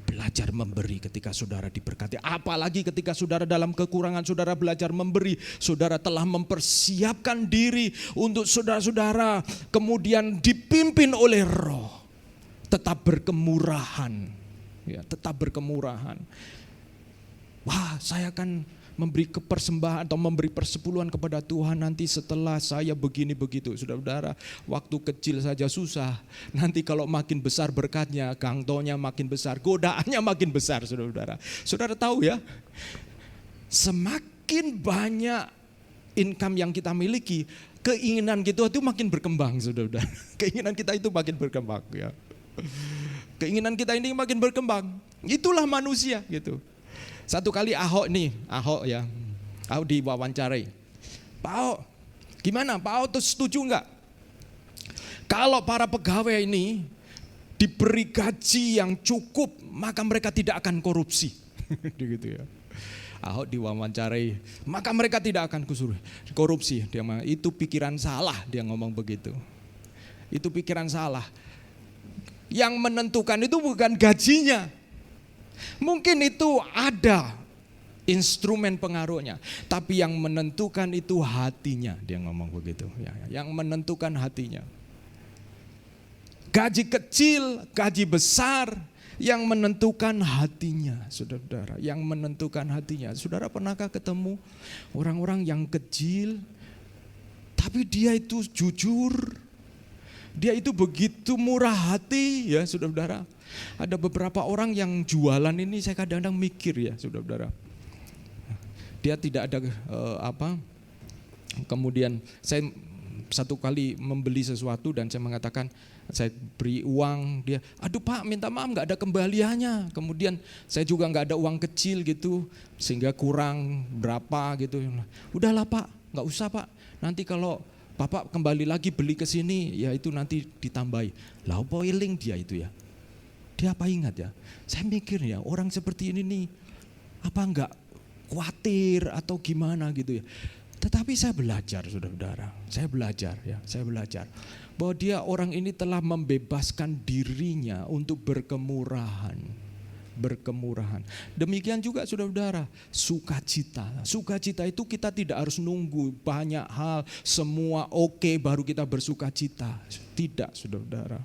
Belajar memberi ketika saudara diberkati. Apalagi ketika saudara dalam kekurangan, saudara belajar memberi. Saudara telah mempersiapkan diri untuk saudara-saudara kemudian dipimpin oleh Roh. Tetap berkemurahan. Ya, tetap berkemurahan. Wah, saya akan memberi persembahan atau memberi persepuluhan kepada Tuhan nanti setelah saya begini begitu. Saudara-saudara, waktu kecil saja susah. Nanti kalau makin besar berkatnya, gangtonya makin besar, godaannya makin besar, saudara-saudara. Saudara tahu ya, semakin banyak income yang kita miliki, keinginan kita itu makin berkembang, saudara-saudara. Keinginan kita itu makin berkembang ya. Keinginan kita ini makin berkembang. Itulah manusia gitu. Satu kali Ahok ya, Ahok diwawancarai. Pak Ahok, gimana? Pak Ahok tuh setuju enggak? Kalau para pegawai ini diberi gaji yang cukup, maka mereka tidak akan korupsi. Gitu ya. Ahok diwawancarai, maka mereka tidak akan korupsi. Dia itu pikiran salah, dia ngomong begitu. Itu pikiran salah. Yang menentukan itu bukan gajinya. Mungkin itu ada instrumen pengaruhnya, tapi yang menentukan itu hatinya, dia ngomong begitu. Ya, yang menentukan hatinya. Gaji kecil, gaji besar, yang menentukan hatinya, saudara. Yang menentukan hatinya. Saudara pernahkah ketemu orang-orang yang kecil, tapi dia itu jujur, dia itu begitu murah hati, ya saudara-saudara. Ada beberapa orang yang jualan ini saya kadang-kadang mikir ya saudara-saudara. Dia tidak ada kemudian saya satu kali membeli sesuatu dan saya mengatakan, saya beri uang, dia, aduh Pak minta maaf gak ada kembaliannya. Kemudian saya juga gak ada uang kecil gitu, sehingga kurang berapa gitu. Udahlah Pak, gak usah Pak, nanti kalau Bapak kembali lagi beli ke sini, ya itu nanti ditambahi. Lah boiling dia itu ya. Dia apa ingat ya? Saya mikir ya, orang seperti ini nih, apa enggak khawatir atau gimana gitu ya. Tetapi saya belajar saudara-saudara, saya belajar bahwa dia orang ini telah membebaskan dirinya untuk berkemurahan. Demikian juga saudara-saudara, sukacita. Sukacita itu kita tidak harus nunggu banyak hal, semua oke baru kita bersukacita. Tidak saudara-saudara.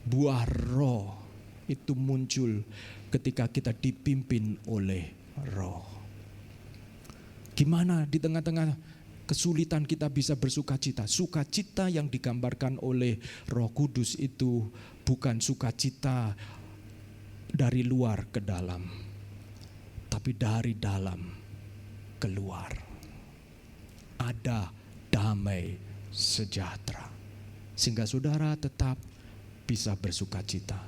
Buah Roh itu muncul ketika kita dipimpin oleh Roh. Gimana di tengah-tengah kesulitan kita bisa bersukacita? Sukacita yang digambarkan oleh Roh Kudus itu bukan sukacita dari luar ke dalam, tapi dari dalam keluar. Ada damai sejahtera, sehingga saudara tetap bisa bersukacita.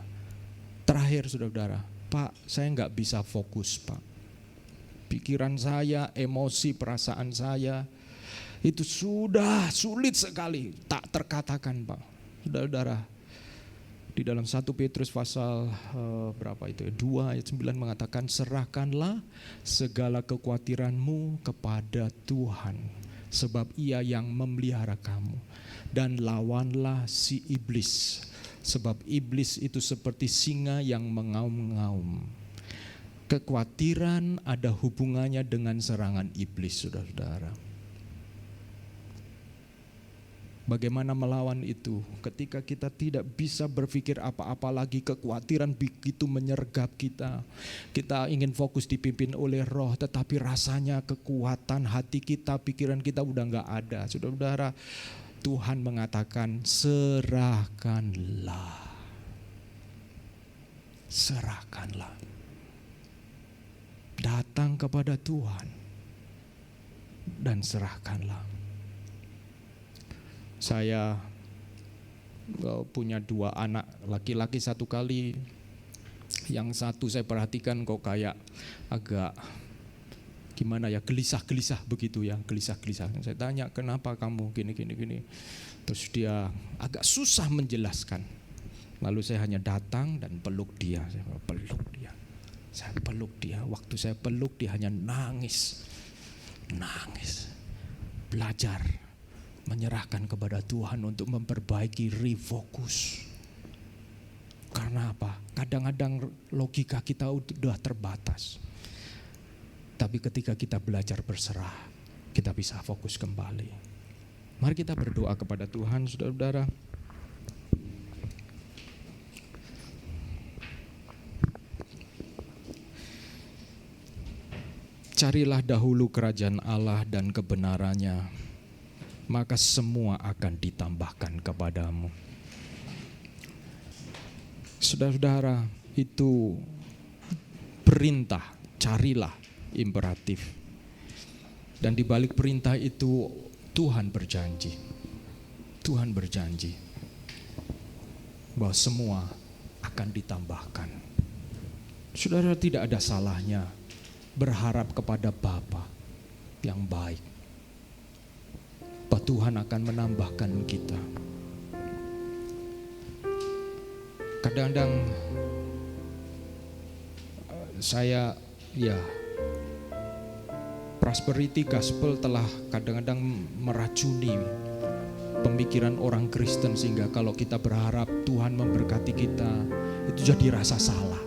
Terakhir saudara-saudara, Pak saya nggak bisa fokus Pak. Pikiran saya, emosi, perasaan saya itu sudah sulit sekali, tak terkatakan Pak. Saudara-saudara, di dalam 1 Petrus pasal berapa itu? 2 ayat 9 mengatakan, serahkanlah segala kekhawatiranmu kepada Tuhan, sebab Ia yang memelihara kamu. Dan lawanlah si iblis, sebab iblis itu seperti singa yang mengaum-ngaum. Kekhawatiran ada hubungannya dengan serangan iblis, saudara-saudara. Bagaimana melawan itu? Ketika kita tidak bisa berpikir apa-apa lagi, kekhawatiran begitu menyergap kita. Kita ingin fokus dipimpin oleh Roh, tetapi rasanya kekuatan hati kita, pikiran kita udah gak ada. Saudara-saudara, Tuhan mengatakan serahkanlah. Serahkanlah. Datang kepada Tuhan dan serahkanlah. Saya punya 2 anak laki-laki, satu kali. Yang satu saya perhatikan kok kayak agak gimana ya, gelisah-gelisah begitu ya, gelisah-gelisah. Saya tanya kenapa kamu gini. Terus dia agak susah menjelaskan. Lalu saya hanya datang dan peluk dia, Saya peluk dia, waktu saya peluk dia hanya nangis. Belajar menyerahkan kepada Tuhan untuk memperbaiki, refocus. Karena apa? Kadang-kadang logika kita udah terbatas. Tapi ketika kita belajar berserah, kita bisa fokus kembali. Mari kita berdoa kepada Tuhan, saudara-saudara. Carilah dahulu kerajaan Allah dan kebenarannya, maka semua akan ditambahkan kepadamu. Saudara-saudara, itu perintah, carilah, imperatif. Dan di balik perintah itu Tuhan berjanji bahwa semua akan ditambahkan. Saudara, tidak ada salahnya berharap kepada Bapa yang baik, bahwa Tuhan akan menambahkan kita. Kadang-kadang saya prosperity gospel telah kadang-kadang meracuni pemikiran orang Kristen, sehingga kalau kita berharap Tuhan memberkati kita itu jadi rasa salah.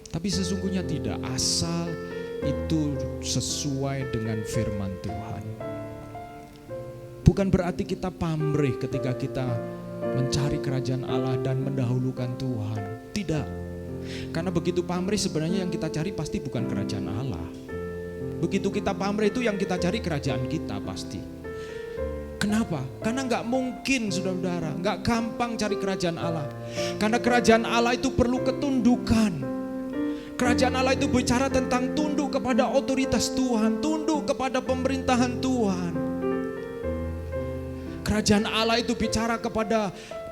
Tapi sesungguhnya tidak, asal itu sesuai dengan firman Tuhan. Bukan berarti kita pamrih ketika kita mencari kerajaan Allah dan mendahulukan Tuhan. Tidak. Karena begitu pamrih sebenarnya yang kita cari pasti bukan kerajaan Allah. Begitu kita pamrih itu yang kita cari kerajaan kita pasti. Kenapa? Karena gak mungkin, saudara-saudara, gak gampang cari kerajaan Allah. Karena kerajaan Allah itu perlu ketundukan. Kerajaan Allah itu bicara tentang tunduk kepada otoritas Tuhan, tunduk kepada pemerintahan Tuhan. Kerajaan Allah itu bicara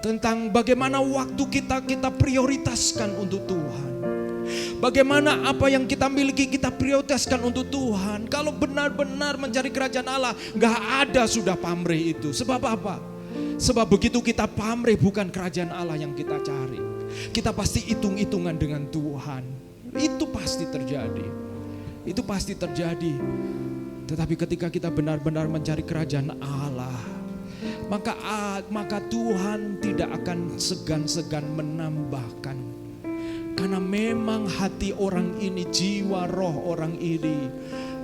tentang bagaimana waktu kita prioritaskan untuk Tuhan. Bagaimana apa yang kita miliki kita prioritaskan untuk Tuhan. Kalau benar-benar mencari kerajaan Allah, gak ada sudah pamrih itu. Sebab apa? Sebab begitu kita pamrih bukan kerajaan Allah yang kita cari. Kita pasti hitung-hitungan dengan Tuhan. Itu pasti terjadi. Tetapi ketika kita benar-benar mencari kerajaan Allah, maka Tuhan tidak akan segan-segan menambahkan. Karena memang hati orang ini, jiwa roh orang ini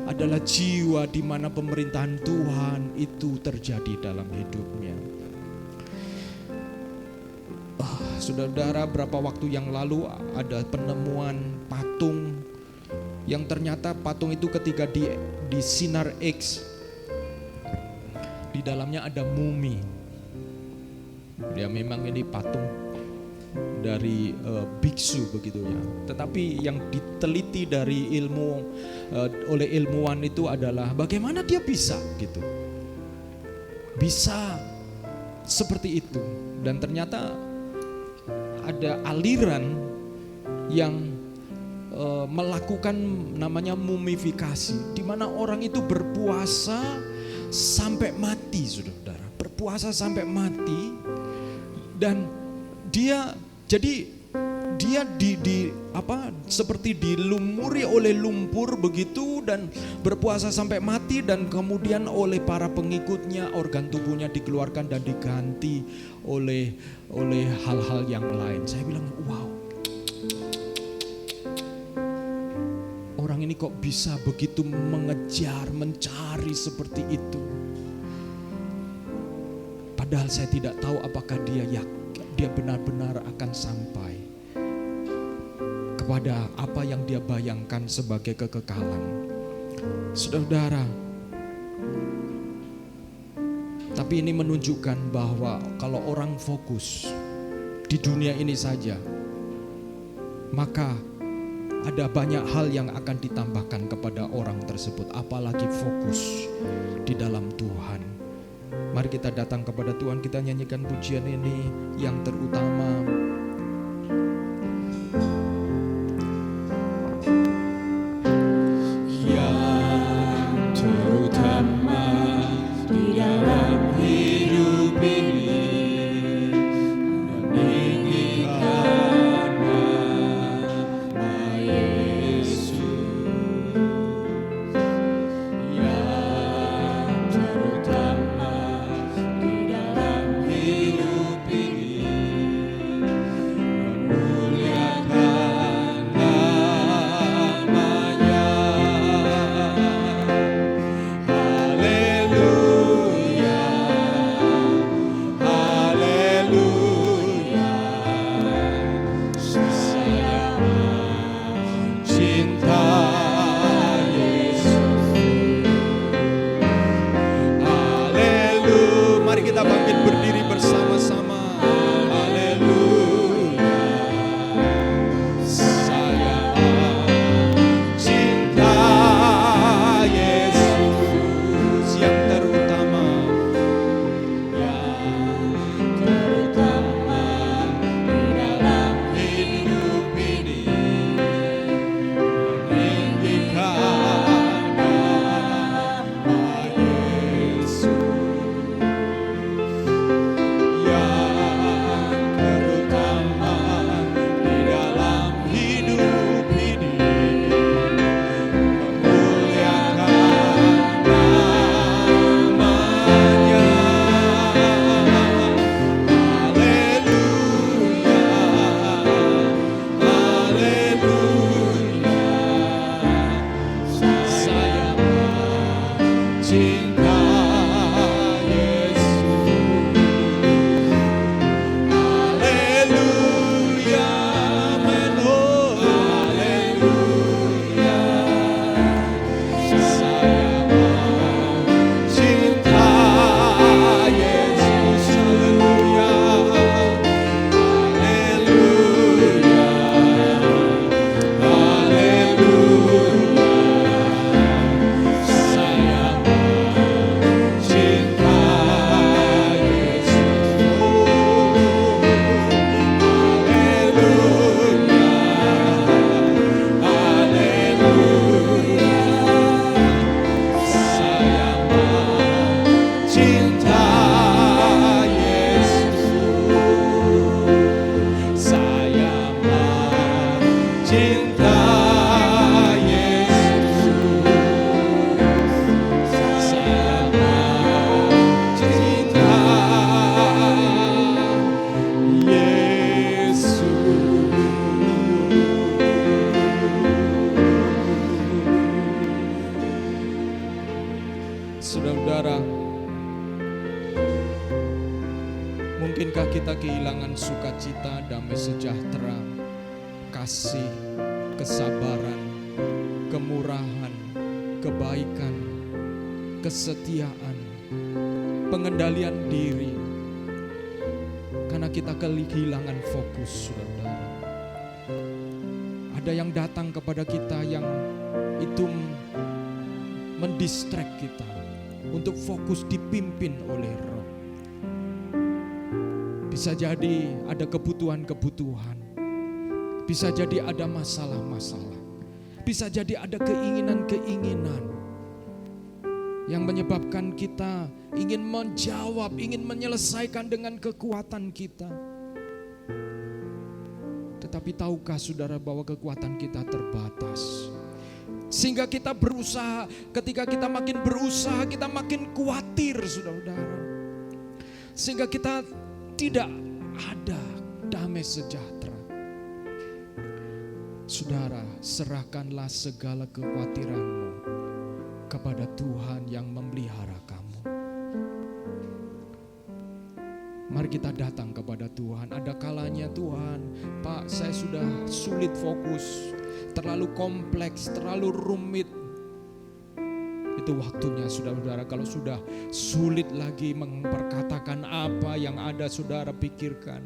adalah jiwa di mana pemerintahan Tuhan itu terjadi dalam hidupnya. Saudara-saudara, berapa waktu yang lalu ada penemuan patung yang ternyata patung itu ketika di sinar X, di dalamnya ada mumi. Dia memang ini patung dari biksu begitu ya. Tetapi yang diteliti dari oleh ilmuwan itu adalah bagaimana dia bisa gitu. Bisa seperti itu. Dan ternyata ada aliran yang melakukan namanya mumifikasi, di mana orang itu berpuasa sampai mati, saudara. Berpuasa sampai mati, dan dia seperti dilumuri oleh lumpur begitu, dan berpuasa sampai mati, dan kemudian oleh para pengikutnya organ tubuhnya dikeluarkan dan diganti oleh hal-hal yang lain. Saya bilang, wow, orang ini kok bisa begitu mengejar, mencari seperti itu. Padahal saya tidak tahu apakah dia benar-benar akan sampai kepada apa yang dia bayangkan sebagai kekekalan. Saudara-saudara, tapi ini menunjukkan bahwa kalau orang fokus di dunia ini saja, maka ada banyak hal yang akan ditambahkan kepada orang tersebut, apalagi fokus di dalam Tuhan. Mari kita datang kepada Tuhan, kita nyanyikan pujian ini yang terutama. Yang terutama di dalam hidup ini, meninggikan nama Saudara-saudara, mungkinkah kita kehilangan sukacita, damai sejahtera, kasih, kesabaran, kemurahan, kebaikan, kesetiaan, pengendalian diri, karena kita kehilangan fokus, saudara-saudara. Ada yang datang kepada kita yang itu mendistract kita untuk fokus dipimpin oleh Roh. Bisa jadi ada kebutuhan-kebutuhan, bisa jadi ada masalah-masalah, bisa jadi ada keinginan-keinginan yang menyebabkan kita ingin menjawab, ingin menyelesaikan dengan kekuatan kita. Tetapi tahukah saudara bahwa kekuatan kita terbatas? Sehingga kita berusaha, ketika kita makin berusaha, kita makin khawatir, saudara-saudara. Sehingga kita tidak ada damai sejahtera. Saudara, serahkanlah segala kekhawatiranmu kepada Tuhan yang memelihara kamu. Mari kita datang kepada Tuhan. Ada kalanya Tuhan, Pak, saya sudah sulit fokus, terlalu kompleks, terlalu rumit. Itu waktunya saudara-saudara, kalau sudah sulit lagi memperkatakan apa yang ada saudara pikirkan,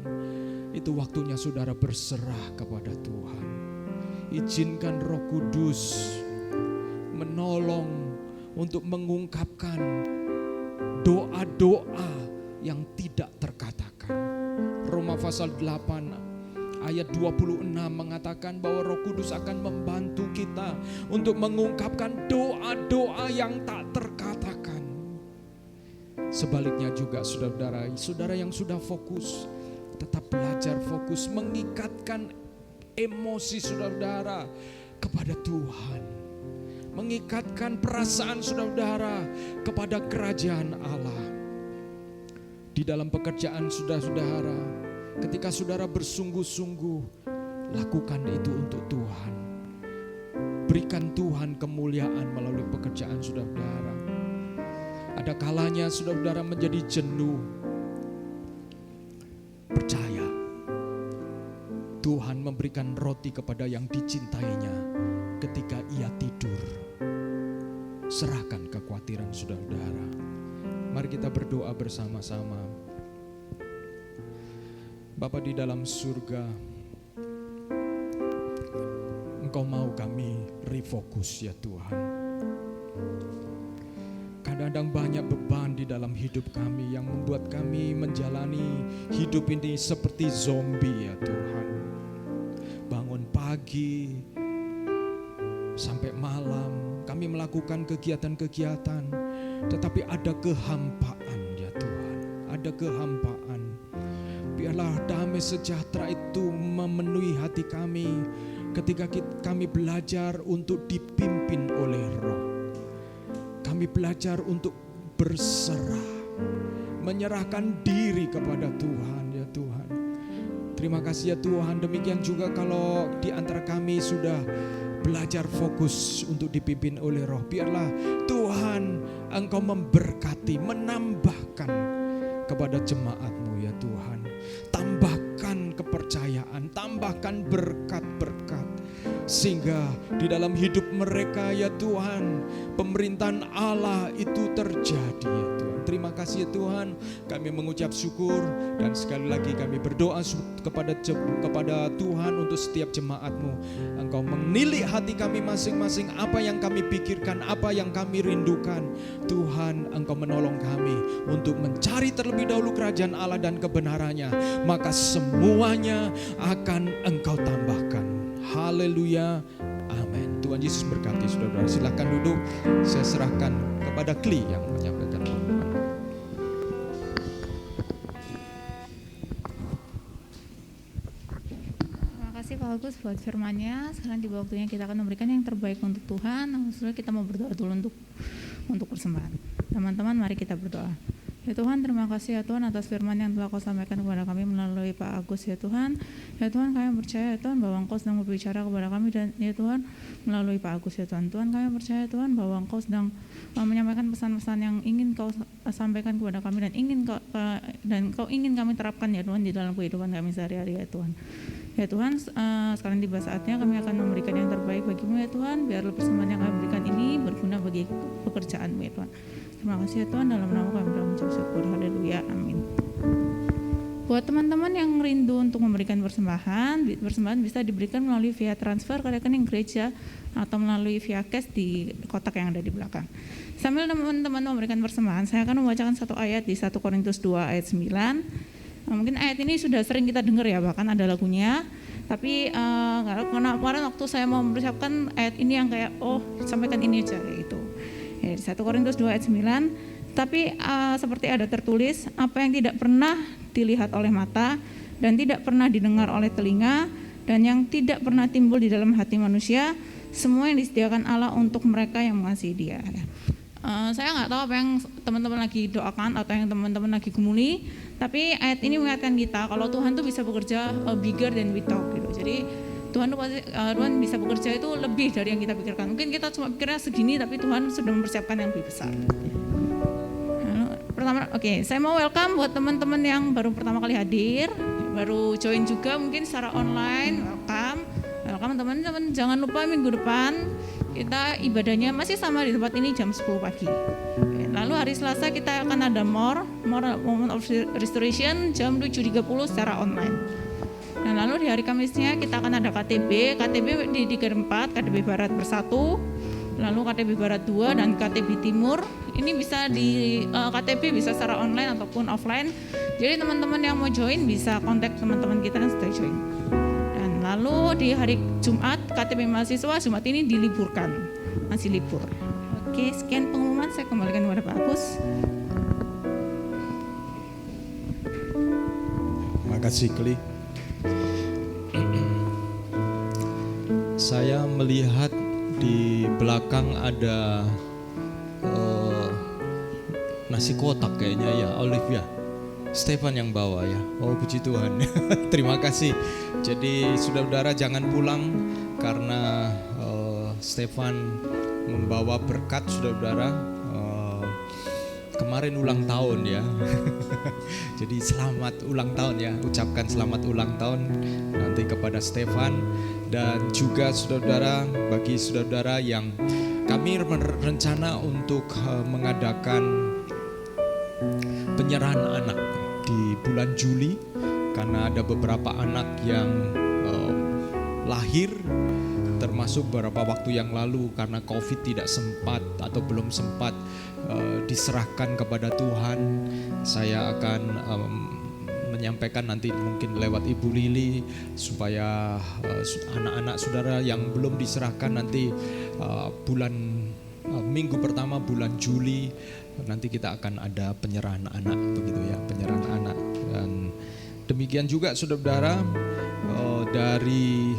itu waktunya saudara berserah kepada Tuhan. Izinkan Roh Kudus menolong untuk mengungkapkan doa-doa yang tidak terkatakan. Roma pasal 8 ayat 26 mengatakan bahwa Roh Kudus akan membantu kita untuk mengungkapkan doa-doa yang tak terkatakan. Sebaliknya juga saudara-saudara, saudara yang sudah fokus, tetap belajar fokus, mengikatkan emosi saudara-saudara kepada Tuhan, mengikatkan perasaan saudara-saudara kepada kerajaan Allah. Di dalam pekerjaan saudara-saudara, ketika saudara bersungguh-sungguh, lakukan itu untuk Tuhan. Berikan Tuhan kemuliaan melalui pekerjaan saudara-saudara. Ada kalanya saudara-saudara menjadi jenuh. Percaya, Tuhan memberikan roti kepada yang dicintainya ketika ia tidur. Serahkan kekhawatiran saudara-saudara. Mari kita berdoa bersama-sama. Bapa di dalam surga, Engkau mau kami refocus ya Tuhan. Kadang-kadang banyak beban di dalam hidup kami yang membuat kami menjalani hidup ini seperti zombie ya Tuhan. Bangun pagi sampai malam kami melakukan kegiatan-kegiatan, tetapi ada kehampaan ya Tuhan, ada kehampaan. Biarlah damai sejahtera itu memenuhi hati kami ketika kami belajar untuk dipimpin oleh Roh. Kami belajar untuk berserah, menyerahkan diri kepada Tuhan ya Tuhan. Terima kasih ya Tuhan. Demikian juga kalau di antara kami sudah belajar fokus untuk dipimpin oleh Roh, biarlah Tuhan Engkau memberkati, menambahkan kepada jemaat-Mu ya Tuhan. Tambahkan kepercayaan, tambahkan berkat-berkat, sehingga di dalam hidup mereka ya Tuhan, pemerintahan Allah itu terjadi ya Tuhan. Terima kasih ya Tuhan, kami mengucap syukur dan sekali lagi kami berdoa kepada Tuhan untuk setiap jemaat-Mu. Engkau menilik hati kami masing-masing, apa yang kami pikirkan, apa yang kami rindukan. Tuhan, Engkau menolong kami untuk mencari terlebih dahulu kerajaan Allah dan kebenarannya, maka semuanya akan Engkau tambahkan. Haleluya, amin. Tuhan Yesus berkati saudara-saudara. Silakan duduk, saya serahkan kepada Kli yang menyampaikan firman. Terima kasih Pak Agus buat firman-Nya. Sekarang tiba waktunya kita akan memberikan yang terbaik untuk Tuhan. Lalu kita mau berdoa dulu untuk persembahan. Teman-teman, mari kita berdoa. Ya Tuhan, terima kasih ya Tuhan atas firman yang telah Kau sampaikan kepada kami melalui Pak Agus ya Tuhan. Ya Tuhan, kami percaya ya Tuhan bahwa Engkau sedang berbicara kepada kami dan ya Tuhan melalui Pak Agus ya Tuhan. Tuhan, kami percaya Tuhan bahwa Engkau sedang menyampaikan pesan-pesan yang ingin Kau sampaikan kepada kami dan Kau ingin kami terapkan ya Tuhan di dalam kehidupan kami sehari-hari ya Tuhan. Ya Tuhan, sekarang tiba saatnya kami akan memberikan yang terbaik bagimu ya Tuhan. Biarlah persembahan yang kami berikan ini berguna bagi pekerjaanmu ya Tuhan. Terima kasih ya Tuhan, dalam nama kami telah mengucap syukur. Haleluya, amin. Buat teman-teman yang rindu untuk memberikan persembahan bisa diberikan melalui via transfer ke rekening gereja atau melalui via cash di kotak yang ada di belakang. Sambil teman-teman memberikan persembahan, saya akan membacakan satu ayat di 1 Korintus 2 ayat 9. Mungkin ayat ini sudah sering kita dengar ya, bahkan ada lagunya. Tapi karena kemarin waktu saya mau mempersiapkan ayat ini yang kayak sampaikan ini aja kayak gitu. Ya, 1 Korintus 2 ayat 9. Tapi seperti ada tertulis, apa yang tidak pernah dilihat oleh mata dan tidak pernah didengar oleh telinga dan yang tidak pernah timbul di dalam hati manusia, semua yang disediakan Allah untuk mereka yang mengasihi Dia. Saya nggak tahu apa yang teman-teman lagi doakan atau yang teman-teman lagi gumuli, tapi ayat ini mengingatkan kita kalau Tuhan tuh bisa bekerja bigger than we talk gitu. Jadi Tuhan bisa bekerja itu lebih dari yang kita pikirkan. Mungkin kita cuma pikirnya segini, tapi Tuhan sudah mempersiapkan yang lebih besar. Pertama, saya mau welcome buat teman-teman yang baru pertama kali hadir, baru join juga mungkin secara online. Welcome teman-teman. Jangan lupa minggu depan kita ibadahnya masih sama di tempat ini jam 10 pagi. Lalu hari Selasa kita akan ada more Moment of Restoration jam 7.30 secara online. Dan lalu di hari Kamisnya kita akan ada KTB di 34, KTB Barat bersatu, lalu KTB Barat 2 dan KTB Timur. Ini bisa di KTB bisa secara online ataupun offline. Jadi teman-teman yang mau join bisa kontak teman-teman kita yang sudah join. Dan lalu di hari Jumat KTB mahasiswa Jumat ini diliburkan, masih libur. Oke, sekian pengumuman, saya kembalikan kepada Pak Agus. Makasih Kli. Saya melihat di belakang ada nasi kotak kayaknya ya, Olivia. Stefan yang bawa ya. Oh puji Tuhan. Terima kasih. Jadi saudara-saudara jangan pulang karena Stefan membawa berkat saudara-saudara. Kemarin ulang tahun ya. Jadi selamat ulang tahun ya. Ucapkan selamat ulang tahun nanti kepada Stefan. Dan juga saudara-saudara, bagi saudara-saudara yang kami rencana untuk mengadakan penyerahan anak di bulan Juli. Karena ada beberapa anak yang lahir termasuk beberapa waktu yang lalu karena COVID tidak sempat atau belum sempat diserahkan kepada Tuhan. Saya akan menyampaikan nanti mungkin lewat Ibu Lili supaya anak-anak saudara yang belum diserahkan nanti minggu pertama bulan Juli nanti kita akan ada penyerahan anak begitu ya, penyerahan anak. Dan demikian juga saudara-saudara dari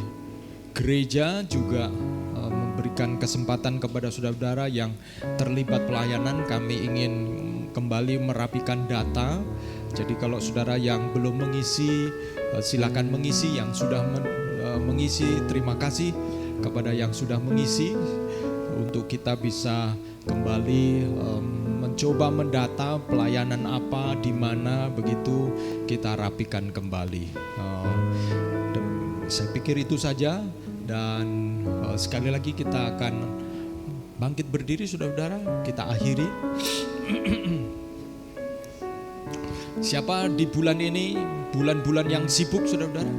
gereja juga memberikan kesempatan kepada saudara-saudara yang terlibat pelayanan. Kami ingin kembali merapikan data. Jadi kalau saudara yang belum mengisi, silakan mengisi. Yang sudah mengisi, terima kasih kepada yang sudah mengisi. Untuk kita bisa kembali mencoba mendata pelayanan apa, di mana, begitu kita rapikan kembali. Saya pikir itu saja. Dan sekali lagi kita akan bangkit berdiri saudara-saudara, kita akhiri. Siapa di bulan ini, bulan-bulan yang sibuk saudara-saudara?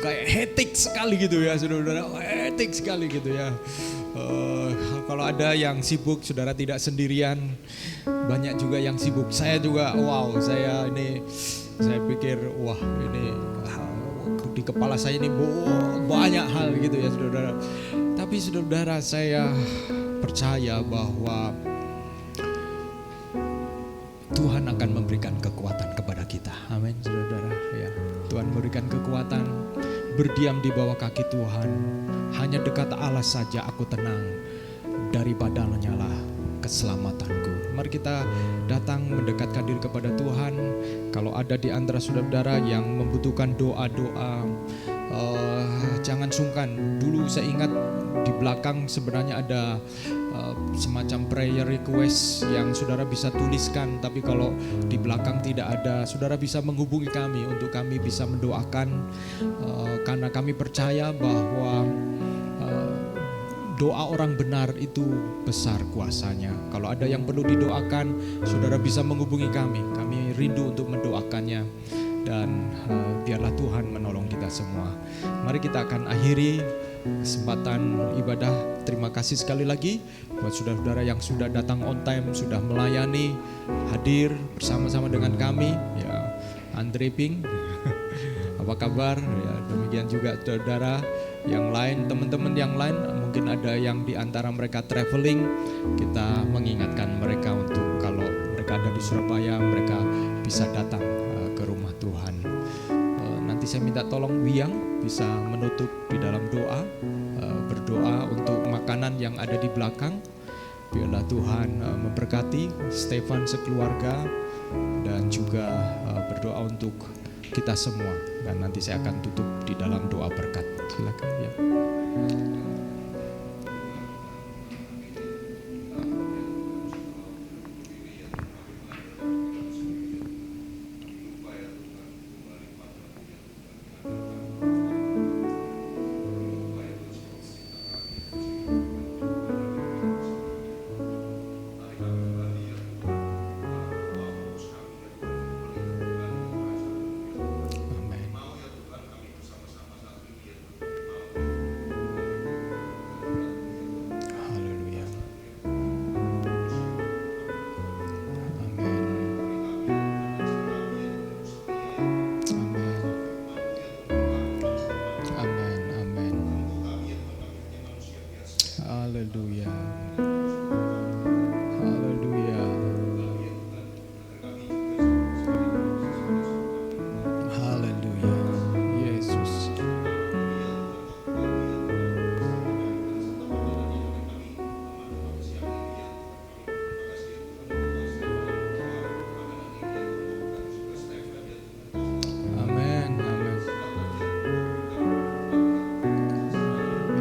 Kayak hektik sekali gitu ya saudara-saudara, hektik sekali gitu ya. Kalau ada yang sibuk, saudara tidak sendirian, banyak juga yang sibuk. Saya juga, saya pikir, ini di kepala saya ini banyak hal gitu ya saudara. Tapi saudara, saya percaya bahwa Tuhan akan memberikan kekuatan kepada kita. Amin saudara. Ya, Tuhan memberikan kekuatan. Berdiam di bawah kaki Tuhan. Hanya dekat Allah saja aku tenang. Daripadanya lah keselamatanku. Mari kita datang mendekatkan diri kepada Tuhan. Kalau ada di antara saudara-saudara yang membutuhkan doa-doa, jangan sungkan. Dulu saya ingat di belakang sebenarnya ada semacam prayer request yang saudara bisa tuliskan. Tapi kalau di belakang tidak ada, saudara bisa menghubungi kami untuk kami bisa mendoakan, karena kami percaya bahwa doa orang benar itu besar kuasanya. Kalau ada yang perlu didoakan, saudara bisa menghubungi kami. Kami rindu untuk mendoakannya. Dan biarlah Tuhan menolong kita semua. Mari kita akan akhiri kesempatan ibadah. Terima kasih sekali lagi buat saudara-saudara yang sudah datang on time, sudah melayani, hadir bersama-sama dengan kami. Ya, Andre Ping, apa kabar? Ya, demikian juga saudara yang lain, teman-teman yang lain, mungkin ada yang di antara mereka traveling. Kita mengingatkan mereka untuk kalau mereka ada di Surabaya, mereka bisa datang ke rumah Tuhan. Nanti saya minta tolong Wiang bisa menutup di dalam doa, berdoa untuk makanan yang ada di belakang. Biarlah Tuhan memberkati Stefan sekeluarga dan juga berdoa untuk kita semua. Dan nanti saya akan tutup di dalam doa berkat. Silakan ya. Haleluya. Haleluya. Haleluya. Yesus. Amin. Amin.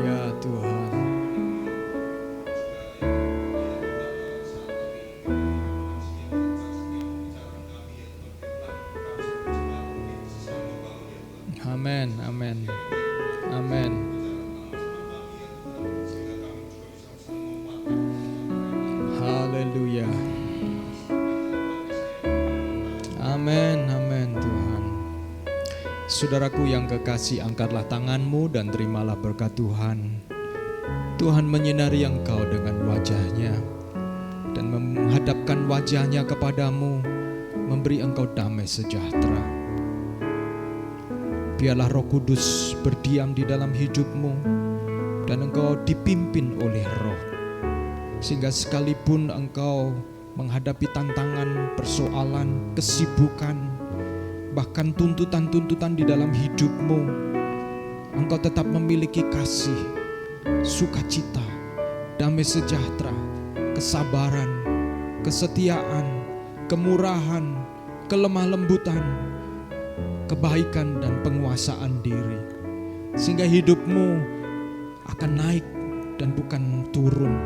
Ya Tuhan. Amin, amin, amin. Haleluya. Amin, amin Tuhan. Saudaraku yang kekasih, angkatlah tanganmu dan terimalah berkat Tuhan. Tuhan menyinari engkau dengan wajahnya dan menghadapkan wajahnya kepadamu, memberi engkau damai sejahtera. Biarlah Roh Kudus berdiam di dalam hidupmu dan engkau dipimpin oleh Roh. Sehingga sekalipun engkau menghadapi tantangan, persoalan, kesibukan, bahkan tuntutan-tuntutan di dalam hidupmu, engkau tetap memiliki kasih, sukacita, damai sejahtera, kesabaran, kesetiaan, kemurahan, kelemah lembutan, kebaikan dan penguasaan diri. Sehingga hidupmu akan naik dan bukan turun.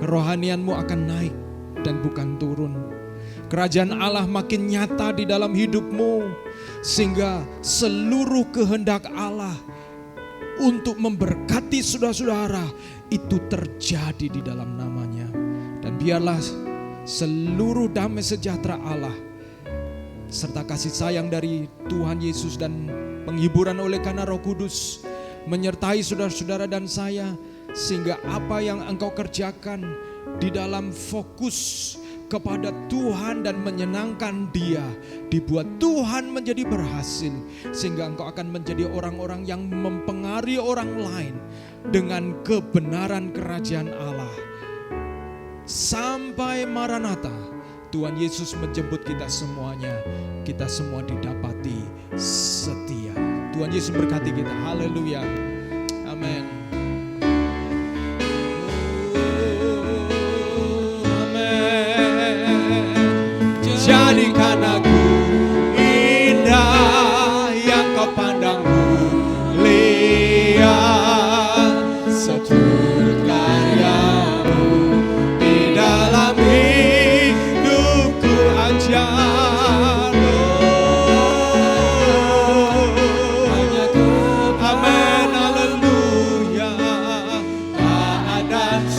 Kerohanianmu akan naik dan bukan turun. Kerajaan Allah makin nyata di dalam hidupmu, sehingga seluruh kehendak Allah untuk memberkati saudara-saudara itu terjadi di dalam namanya. Dan biarlah seluruh damai sejahtera Allah serta kasih sayang dari Tuhan Yesus dan penghiburan oleh karena Roh Kudus menyertai saudara-saudara dan saya, sehingga apa yang engkau kerjakan di dalam fokus kepada Tuhan dan menyenangkan Dia, dibuat Tuhan menjadi berhasil, sehingga engkau akan menjadi orang-orang yang mempengaruhi orang lain dengan kebenaran kerajaan Allah. Sampai Maranatha, Tuhan Yesus menjemput kita semuanya. Kita semua didapati setia. Tuhan Yesus berkati kita. Haleluya. Amin.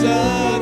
kuasa